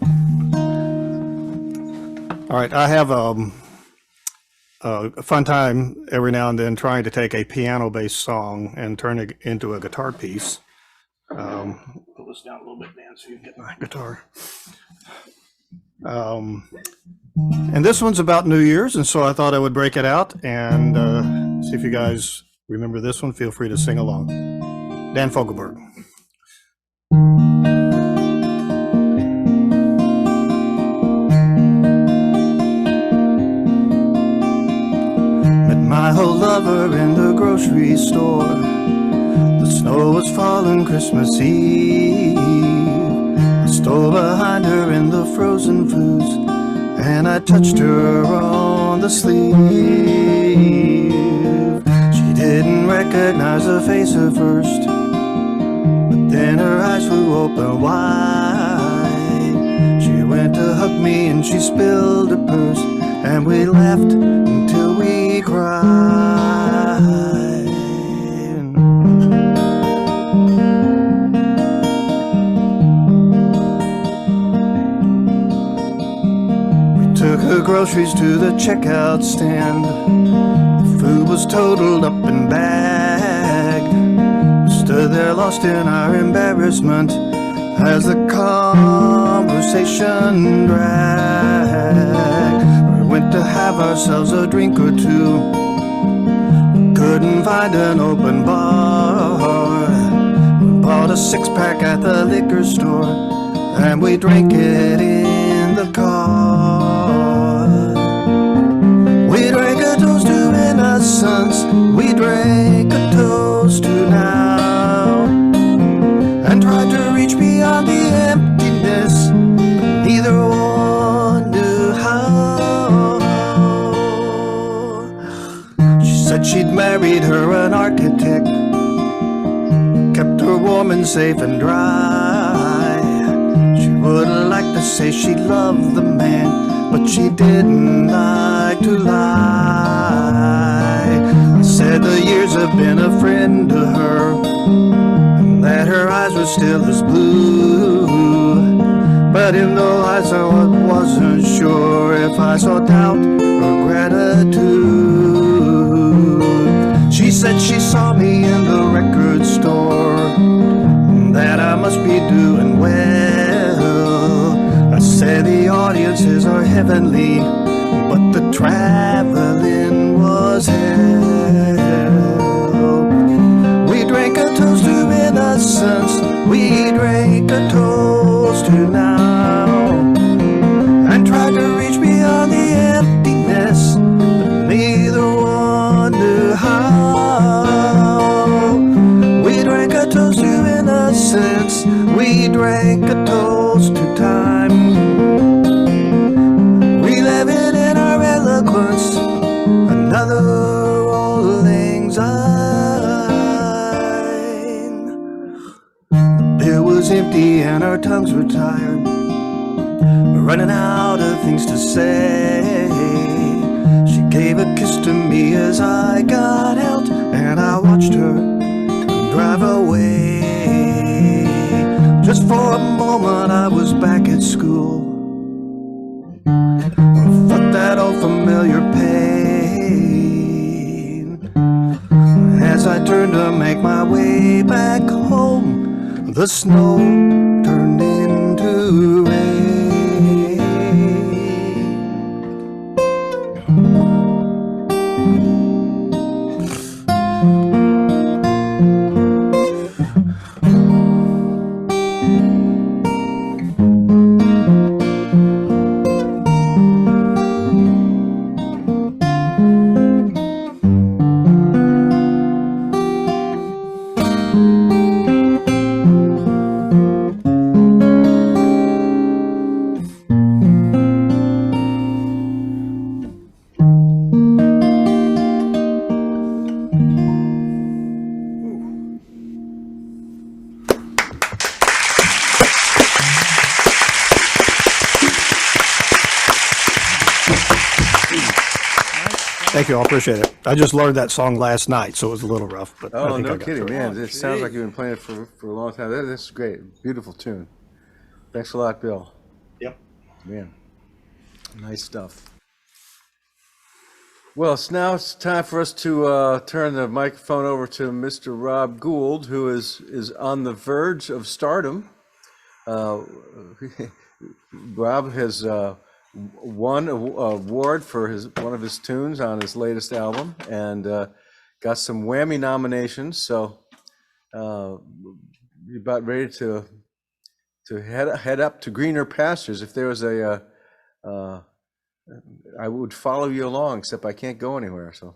All right, I have a fun time every now and then trying to take a piano-based song and turn it into a guitar piece. Pull this down a little bit, Dan, so you can get my guitar. And this one's about New Year's, and so I thought I would break it out and see if you guys remember this one. Feel free to sing along. Dan Fogelberg.
My old lover in the grocery store. The snow was falling Christmas Eve. I stole behind her in the frozen foods, and I touched her on the sleeve. She didn't recognize the face at first, but then her eyes flew open wide. She went to hug me and she spilled her purse, and we laughed until we cried. We took her groceries to the checkout stand. The food was totaled up and bagged. We stood there lost in our embarrassment as the conversation dragged. We went to have ourselves a drink or two, couldn't find an open bar. We bought a six-pack at the liquor store, and we drank it in the car. We drank a toast to innocence, we drank a toast to now, and tried to reach beyond the emptiness, but neither one knew how. She said she'd married her an architect, kept her warm and safe and dry. She would like to say she loved the man, but she didn't like to lie. I said the years have been a friend to her, and that her eyes were still as blue. But in those eyes I wasn't sure if I saw doubt or gratitude. She said she saw me in the record store, that I must be doing well. I said the audiences are heavenly, but the traveling was hell. We drank a toast to innocence, we drank a toast to now, and tried to reach beyond the emptiness, but neither one knew how. We drank a toast to innocence, we drank a toast to time. We live it in our eloquence, another rolling sign. The beer was empty and our tongues were tired, running out of things to say. She gave a kiss to me as I got out, and I watched her drive away. Just for a moment I was back at school, felt that old familiar pain. As I turned to make my way back home, the snow turned into rain.
Thank you. I appreciate it. I just learned that song last night, so it was a little rough. But I
Oh,
think I
no
got
kidding,
through it.
man. It sounds like you've been playing it for a long time. That's great. Beautiful tune. Thanks a lot, Bill.
Yep.
Man, nice stuff. Well, now it's time for us to turn the microphone over to Mr. Rob Gould, who is on the verge of stardom. Rob has won an award for one of his tunes on his latest album, and got some Whammy nominations. So you're about ready to head up to greener pastures. If there was I would follow you along, except I can't go anywhere. So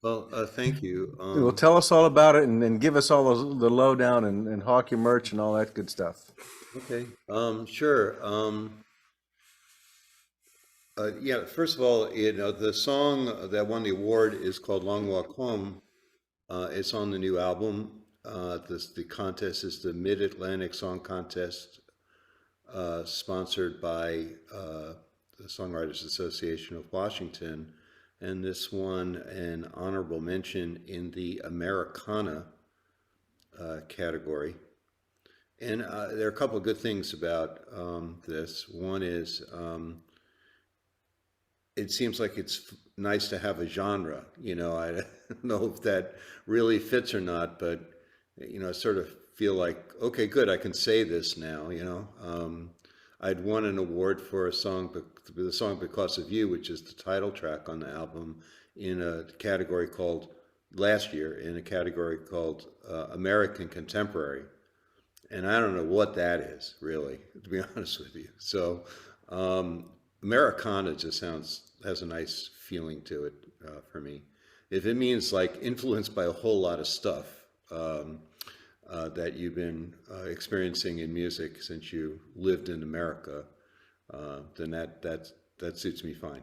Well, thank you.
well, tell us all about it, and give us all the lowdown, and hawk your merch and all that good stuff.
Okay, sure. Yeah, first of all, the song that won the award is called Long Walk Home. It's on the new album. The contest is the Mid-Atlantic Song Contest, sponsored by the Songwriters Association of Washington. And this won an honorable mention in the Americana category. And there are a couple of good things about this. One is it seems like it's nice to have a genre. I don't know if that really fits or not, but I sort of feel like, okay, good, I can say this now. I'd won an award for the song "Because of You," which is the title track on the album, in a category called American Contemporary. And I don't know what that is, really, to be honest with you. So Americana just has a nice feeling to it for me. If it means like influenced by a whole lot of stuff that you've been experiencing in music since you lived in America, then that suits me fine.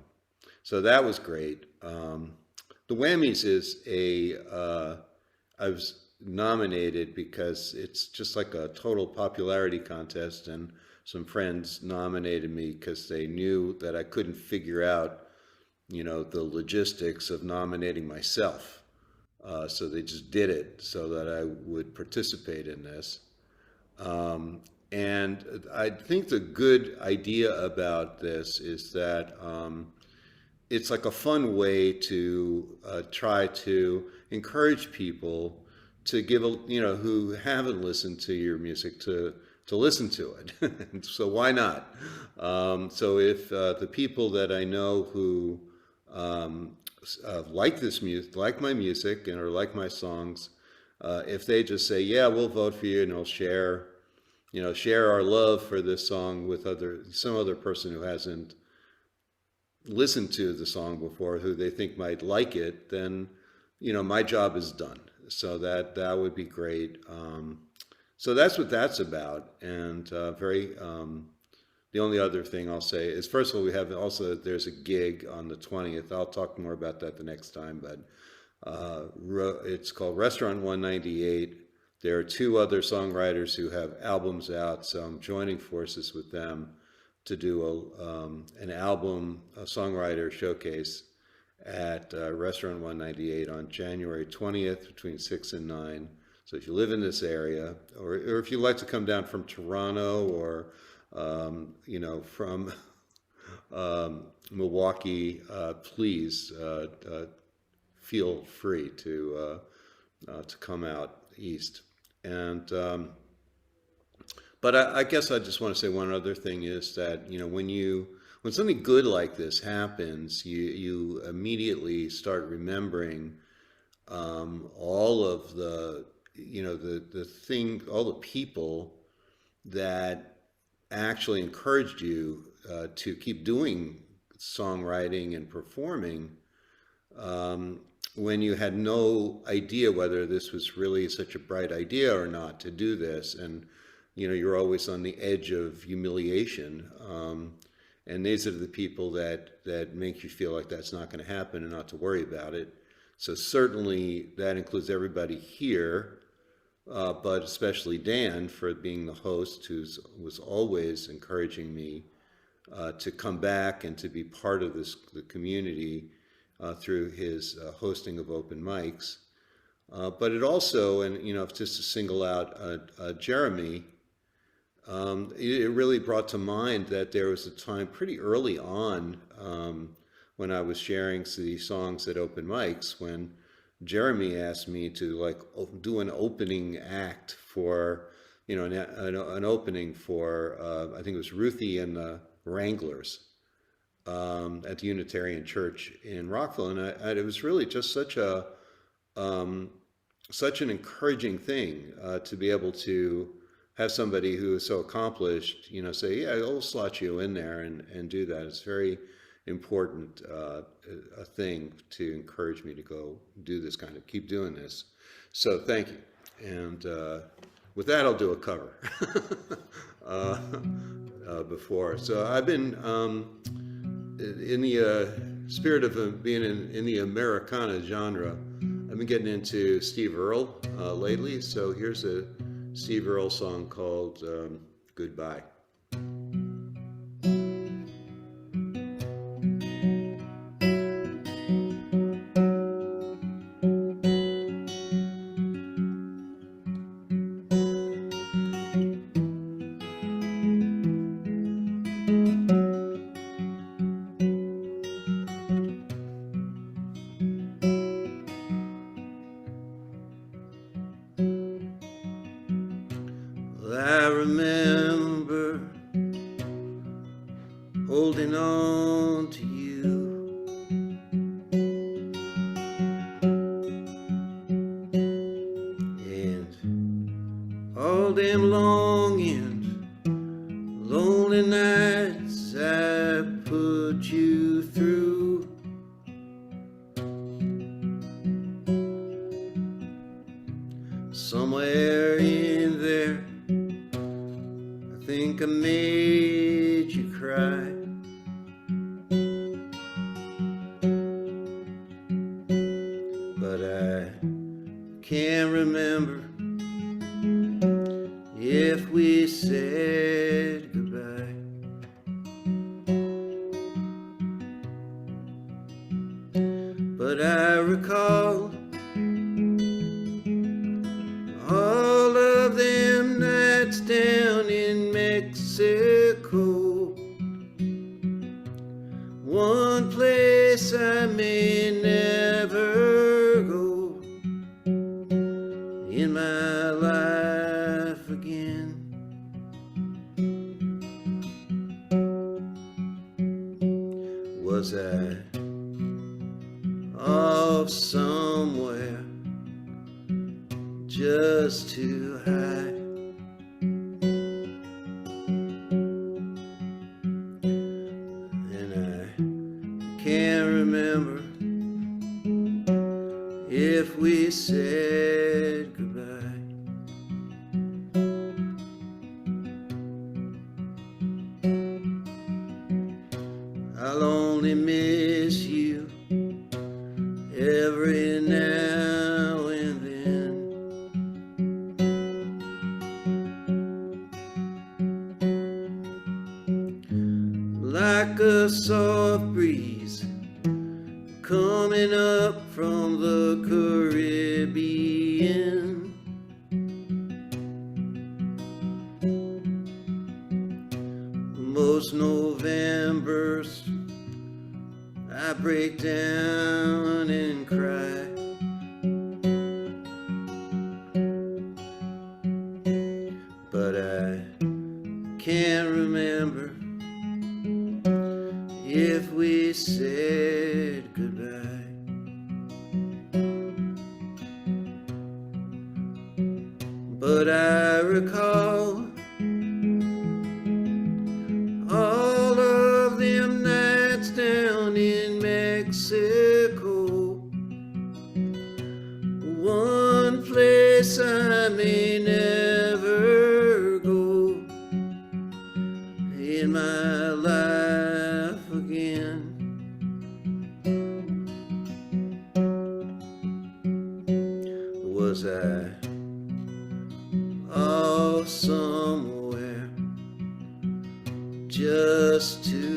So that was great. The Whammies is I was nominated because it's just like a total popularity contest, and some friends nominated me because they knew that I couldn't figure out, the logistics of nominating myself. So they just did it so that I would participate in this. And I think the good idea about this is that it's like a fun way to try to encourage people to give who haven't listened to your music to listen to it. So why not? So if the people that I know who like this music, like my music, or like my songs, if they just say, "Yeah, we'll vote for you," and they'll share our love for this song with some other person who hasn't listened to the song before, who they think might like it, then my job is done. So that would be great. So that's what that's about. And the only other thing I'll say is, first of all, there's a gig on the 20th. I'll talk more about that the next time, but it's called Restaurant 198. There are two other songwriters who have albums out, so I'm joining forces with them to do a songwriter showcase at Restaurant 198 on January 20th between 6 and 9. So if you live in this area, or if you'd like to come down from Toronto, or from Milwaukee, please feel free to come out east. And but I guess I just want to say one other thing is that when something good like this happens, you immediately start remembering all of all the people that actually encouraged you to keep doing songwriting and performing when you had no idea whether this was really such a bright idea or not to do this. And you're always on the edge of humiliation. And these are the people that make you feel like that's not going to happen and not to worry about it. So certainly that includes everybody here, but especially Dan for being the host, who was always encouraging me to come back and to be part of the community through his hosting of open mics. But it also, and just to single out Jeremy, it really brought to mind that there was a time pretty early on when I was sharing these songs at open mics when Jeremy asked me to do an opening act for, an opening for, I think it was Ruthie and the Wranglers at the Unitarian Church in Rockville. And it was really just such an encouraging thing to be able to have somebody who is so accomplished, say, yeah, I'll slot you in there and do that. It's very important a thing to encourage me to go do this keep doing this. So thank you. And with that, I'll do a cover before. So I've been in the spirit of being in the Americana genre. I've been getting into Steve Earle lately. So here's a Steve Earle song called Goodbye. I remember holding on to you, and all them long and lonely nights I put you through. Somewhere in there I think I made you cry. But I can't remember if we said goodbye. But I recall all of them nights down in Mexico, one place I may never go in my life again. Was I off somewhere just too high? And I can't remember if we said goodbye. I'll only miss you every now and then. Like a soft breeze coming up from the Caribbean. Most Novembers I break down and cry. But I can't remember if we said goodbye. But I recall all of them nights down in Mexico, one place I may never go in my life again. Was I off somewhere just to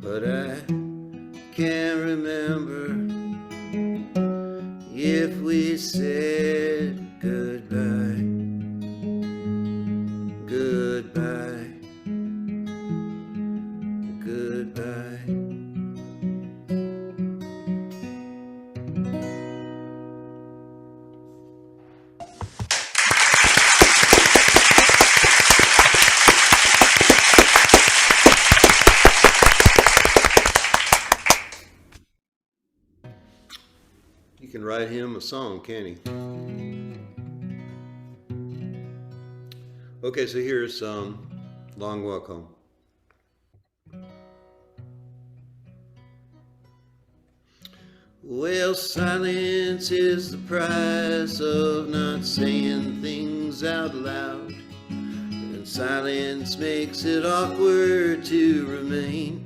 but I can't remember if we said goodbye. Goodbye. Goodbye. You can write him a song, can't he? Okay, so here's Long Walk Home. Well, silence is the price of not saying things out loud, and silence makes it awkward to remain.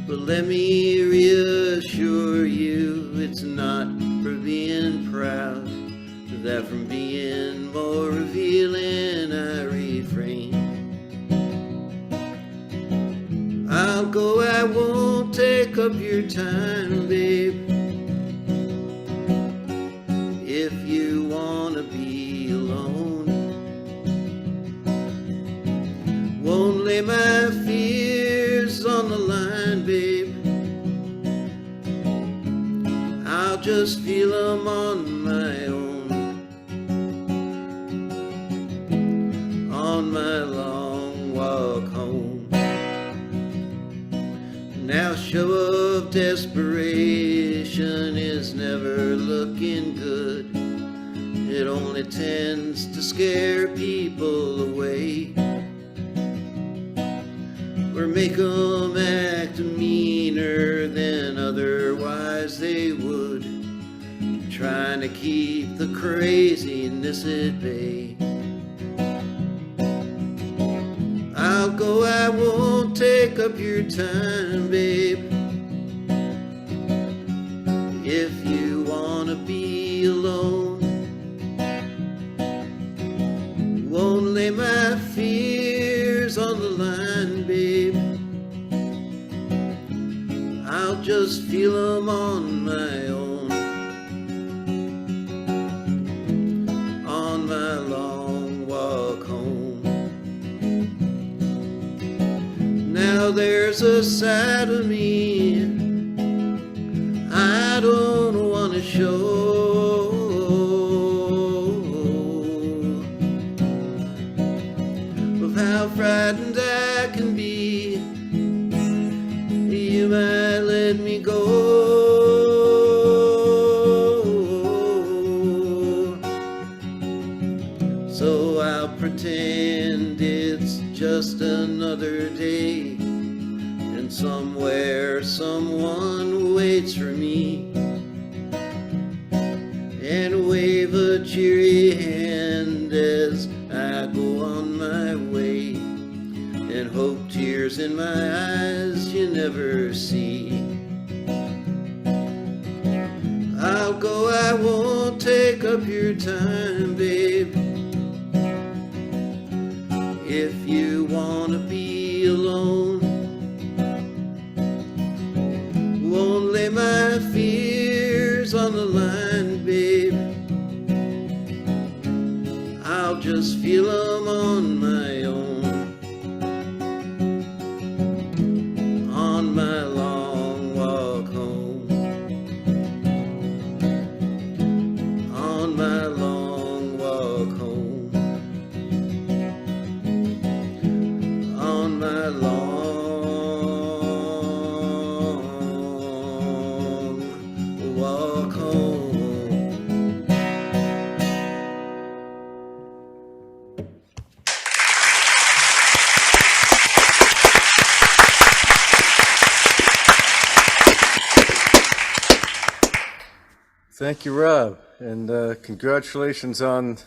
But let me reassure you, it's not for being proud, that from being more revealing I refrain. I'll go, I won't take up your time, babe. If you wanna be alone, won't lay my fears on the line, babe. I'll just feel them on my own, on my long walk home. Now show of desperation is never looking good. It only tends to scare people away, or make them act meaner than otherwise they would, trying to keep the craziness at bay. I'll go, I won't take up your time, babe. If you wanna be alone, won't lay my fears on the line, babe. I'll just feel them on my own, on my long walk home. Now there's a side of me I don't want to show, of how frightened I can be. You might let me go, so I'll pretend it's just another day, and somewhere someone waits for me, and wave a cheery hand as I go on my way, and hope tears in my eyes you never see. I'll go, I won't take up your time, babe. If you wanna be alone, won't lay my fears on the line, babe. I'll just feel them on my own, on my long walk home, on my long walk home, on my long walk home.
Thank you, Rob, and congratulations on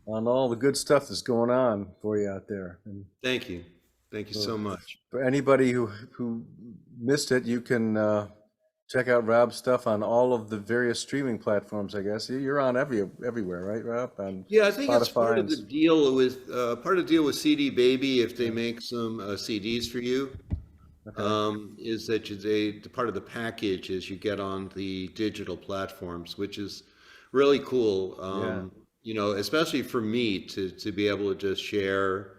all the good stuff that's going on for you out there. And
Thank you. Thank you so much.
for anybody who missed it, you can check out Rob's stuff on all of the various streaming platforms, I guess. You're on everywhere, right, Rob? On
Yeah, I think it's part
Spotify
of the deal with CD Baby if they make some CDs for you. Is that part of the package is you get on the digital platforms, which is really cool. You know, especially for me to be able to just share,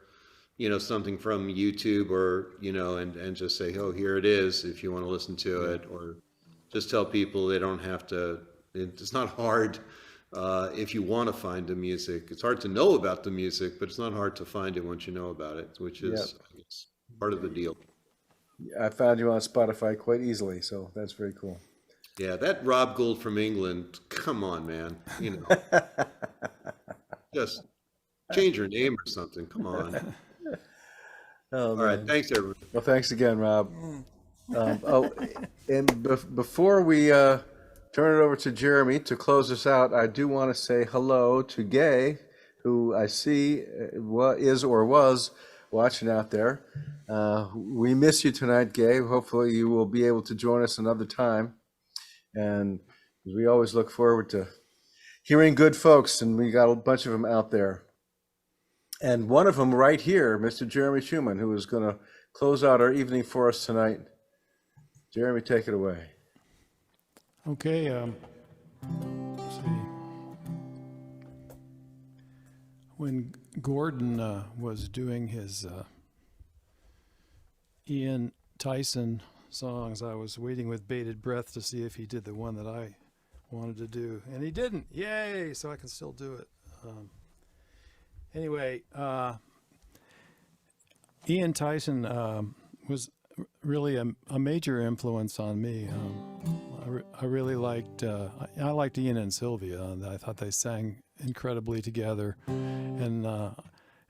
you know, something from YouTube or, you know, and just say, oh, here it is if you want to listen to it, or just tell people they don't have to. It's not hard if you want to find the music. It's hard to know about the music, but it's not hard to find it once you know about it, which is I guess, part of the deal.
I found you on Spotify quite easily, so that's very cool.
Yeah, that Rob Gould from England, come on, man. You know, just change your name or something. Come on.
Oh,
All right,
man.
thanks, everyone.
Well, thanks again, Rob. And before we turn it over to Jeremy to close us out, I do want to say hello to Gay, who I see is or was watching out there. We miss you tonight, Gay. Hopefully you will be able to join us another time. And we always look forward to hearing good folks, and we got a bunch of them out there. And one of them right here, Mr. Jeremy Schumann, who is going to close out our evening for us tonight. Jeremy, take it away.
Okay. Let's see. When Gordon was doing his Ian Tyson songs, I was waiting with bated breath to see if he did the one that I wanted to do, and he didn't. Yay! So I can still do it. Anyway, Ian Tyson was really a major influence on me. I really liked I liked Ian and Sylvia, and I thought they sang incredibly together. And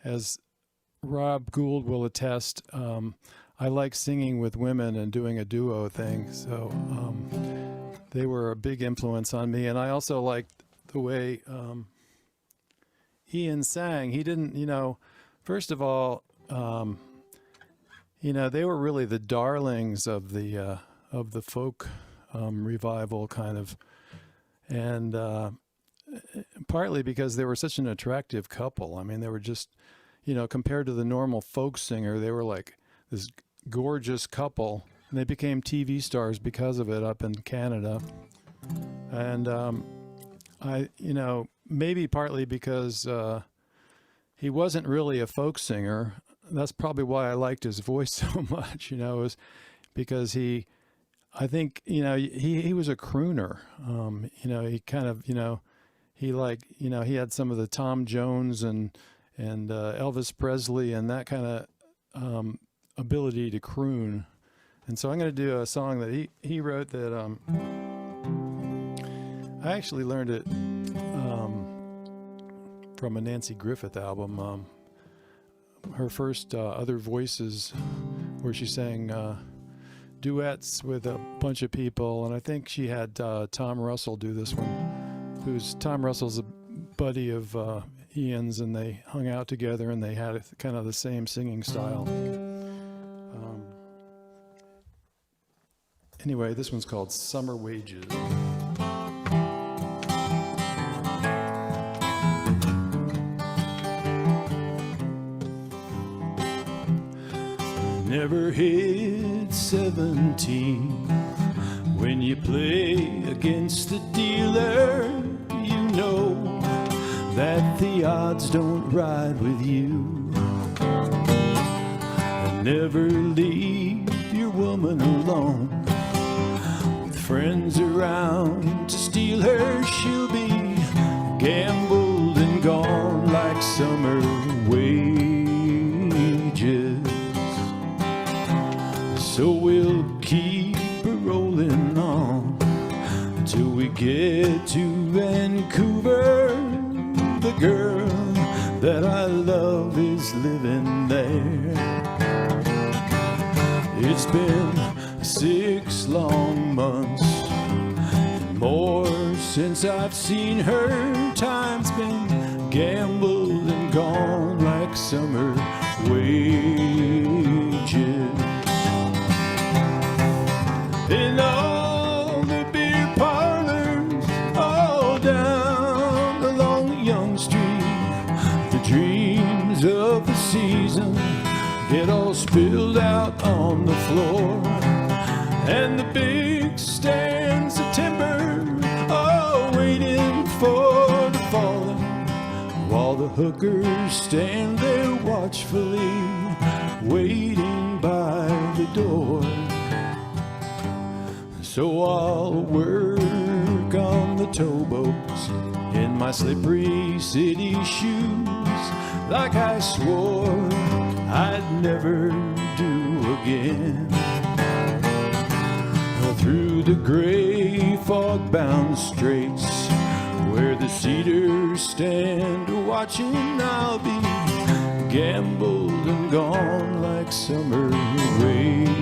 as Rob Gould will attest, I like singing with women and doing a duo thing. So they were a big influence on me, and I also liked the way Ian sang. He didn't, you know, first of all, you know, they were really the darlings of the folk revival kind of, and partly because they were such an attractive couple. I mean, they were just, you know, compared to the normal folk singer, they were like this gorgeous couple, and they became TV stars because of it up in Canada. And you know, maybe partly because he wasn't really a folk singer. That's probably why I liked his voice so much, you know, is because I think, you know, he was a crooner. You know, he kind of, you know, he had some of the Tom Jones and Elvis Presley and that kind of ability to croon. And so I'm going to do a song that he wrote that I actually learned it from a Nancy Griffith album. Her first Other Voices, where she sang duets with a bunch of people, and I think she had Tom Russell do this one. Tom Russell's a buddy of Ian's, and they hung out together, and they had kind of the same singing style. Anyway, this one's called Summer Wages. Never hit 17 when you play against the dealer. You know that the odds don't ride with you. And never leave your woman alone with friends around to steal her. She'll be gambled and gone like summer wages. So we'll keep rolling on until we get to Vancouver. The girl that I love is living there. It's been 6 long months and more since I've seen her. Time's been gambled and gone like summer wages. In all get all spilled out on the floor. And the big stands of timber, oh, waiting for the falling, while the hookers stand there watchfully, waiting by the door. So I'll work on the towboats in my slippery city shoes, like I swore I'd never do again. Through the gray fog-bound straits, where the cedars stand watching, I'll be gambled and gone like summer wages.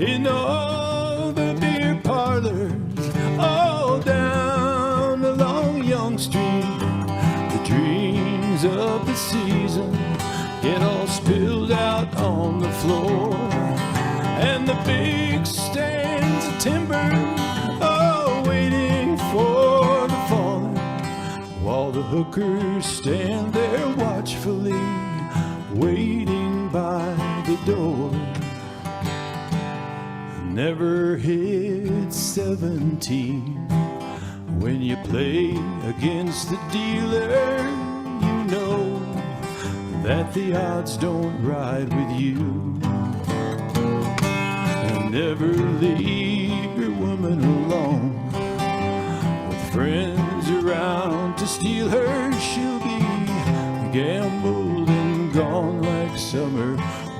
In all the beer parlors, all down along Young Street, the dreams of the season get all spilled out on the floor. And the big stands of timber, oh, waiting for the falling, while the hookers stand there watchfully, waiting by the door. Never hit 17 when you play against the dealer. You know that the odds don't ride with you. And never leave your woman alone with friends around to steal her. She'll be gambled and gone like summer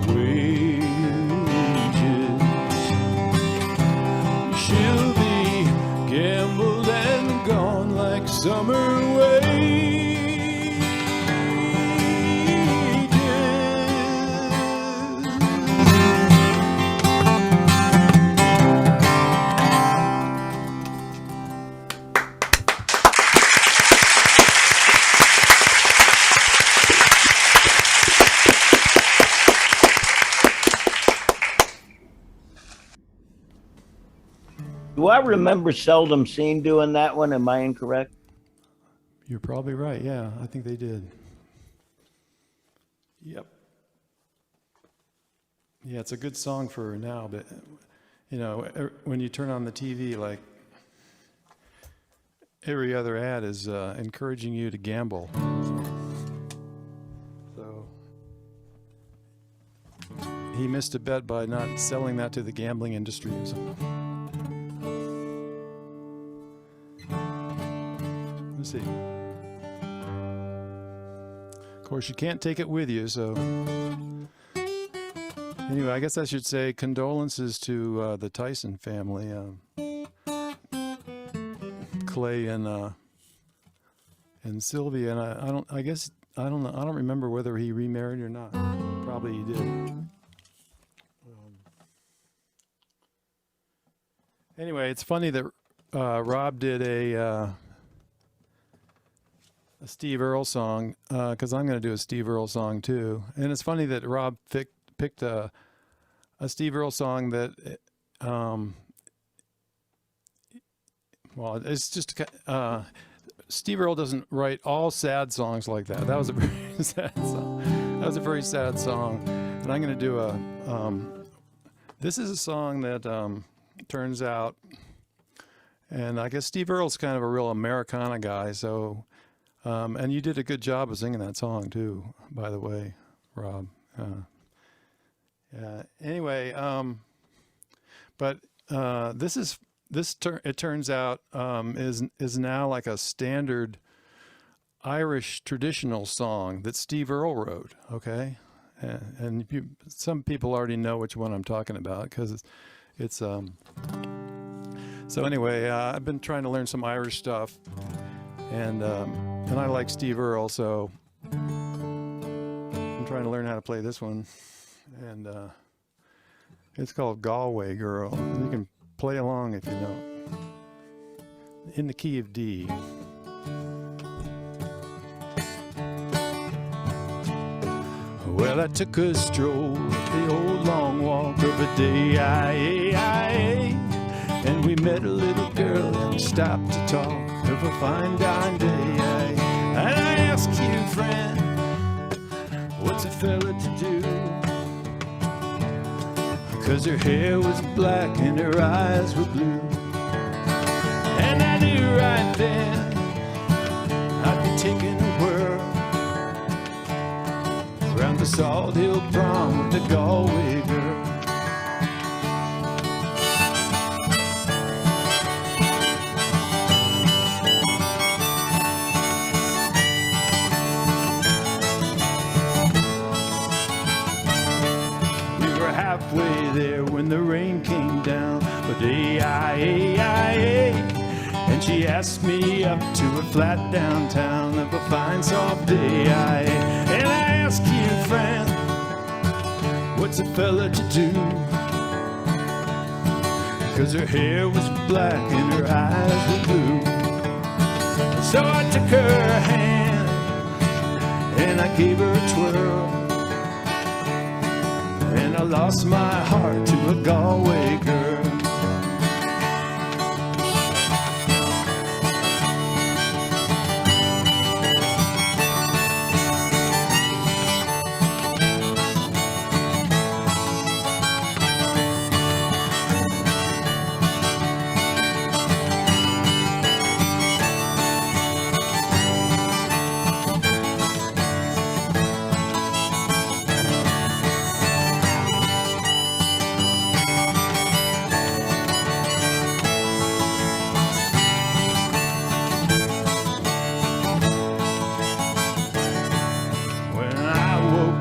wages. She'll be gambled and gone like summer wages.
Do I remember Seldom Seen doing that one? Am I incorrect?
You're probably right. Yeah, I think they did. Yep. Yeah, it's a good song for now, but you know, when you turn on the TV, like every other ad is encouraging you to gamble. So he missed a bet by not selling that to the gambling industry. So. Let's see. Of course, you can't take it with you, so anyway, I guess I should say condolences to the Tyson family, Clay and Sylvia, and I don't know, I don't remember whether he remarried or not. Probably he did. Anyway, it's funny that Rob did a Steve Earle song, because I'm going to do a Steve Earle song too. And it's funny that Rob picked a Steve Earle song that, well, it's just, Steve Earle doesn't write all sad songs like that. That was a very sad song. That was a very sad song. And I'm going to do this is a song that turns out, and I guess Steve Earle's kind of a real Americana guy, so, and you did a good job of singing that song too, by the way, Rob. Anyway, but it turns out is now like a standard Irish traditional song that Steve Earle wrote. Okay, and some people already know which one I'm talking about because it's so anyway, I've been trying to learn some Irish stuff. And I like Steve Earle, so I'm trying to learn how to play this one. And it's called Galway Girl. You can play along if you know. In the key of D. Well, I took a stroll up the old long walk of a day, and we met a little girl and stopped to talk of a fine darn day. And I asked you, friend, what's a fella to do? 'Cause her hair was black and her eyes were blue. And I knew right then I'd be taking a whirl around the Salt Hill Prom with the Galway girl. We were halfway there when the rain came down, but and she asked me up to a flat downtown of a fine soft day. And I asked you, friend, what's a fella to do? 'Cause her hair was black and her eyes were blue. So I took her hand and I gave her a twirl, and I lost my heart to a Galway girl.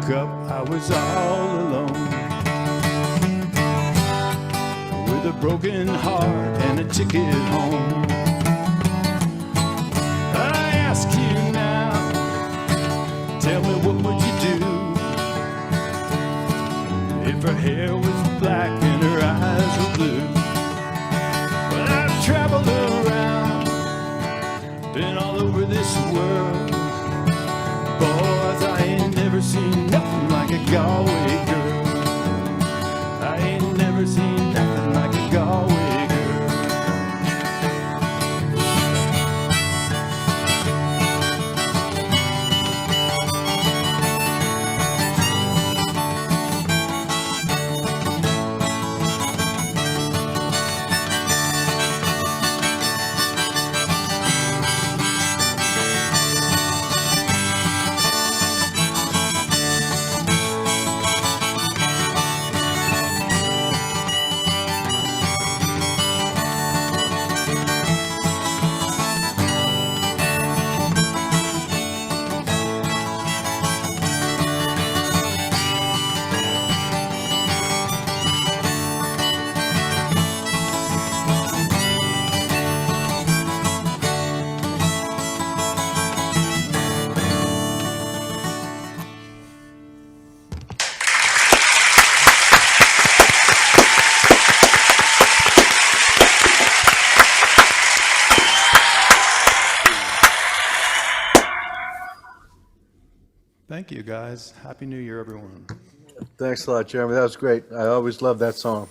Up, I was all alone with a broken heart and a ticket home. I ask you now, tell me what would you do if her hair was black and her eyes were blue? Well, I've traveled around, been all over this world. Boys, I ain't never seen nothing like a Galway girl. I ain't never seen nothing like a Galway girl. Thank you, guys. Happy New Year, everyone.
Thanks a lot, Jeremy. That was great. I always love that song.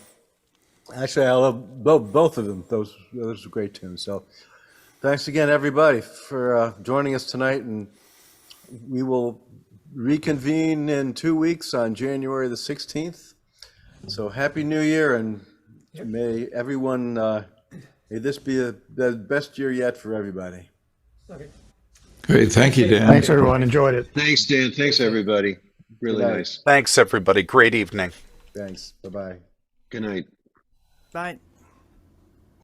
Actually, I love both of them. Those are great tunes. So thanks again, everybody, for joining us tonight. And we will reconvene in 2 weeks on January the 16th. So Happy New Year, and may everyone, may this be the best year yet for everybody.
Okay.
Great. Thank you, Dan.
Thanks, everyone. Enjoyed it.
Thanks, Dan. Thanks, everybody. Really
Good night.
nice.
Thanks, everybody. Great evening.
Thanks. Bye-bye.
Good night.
Night.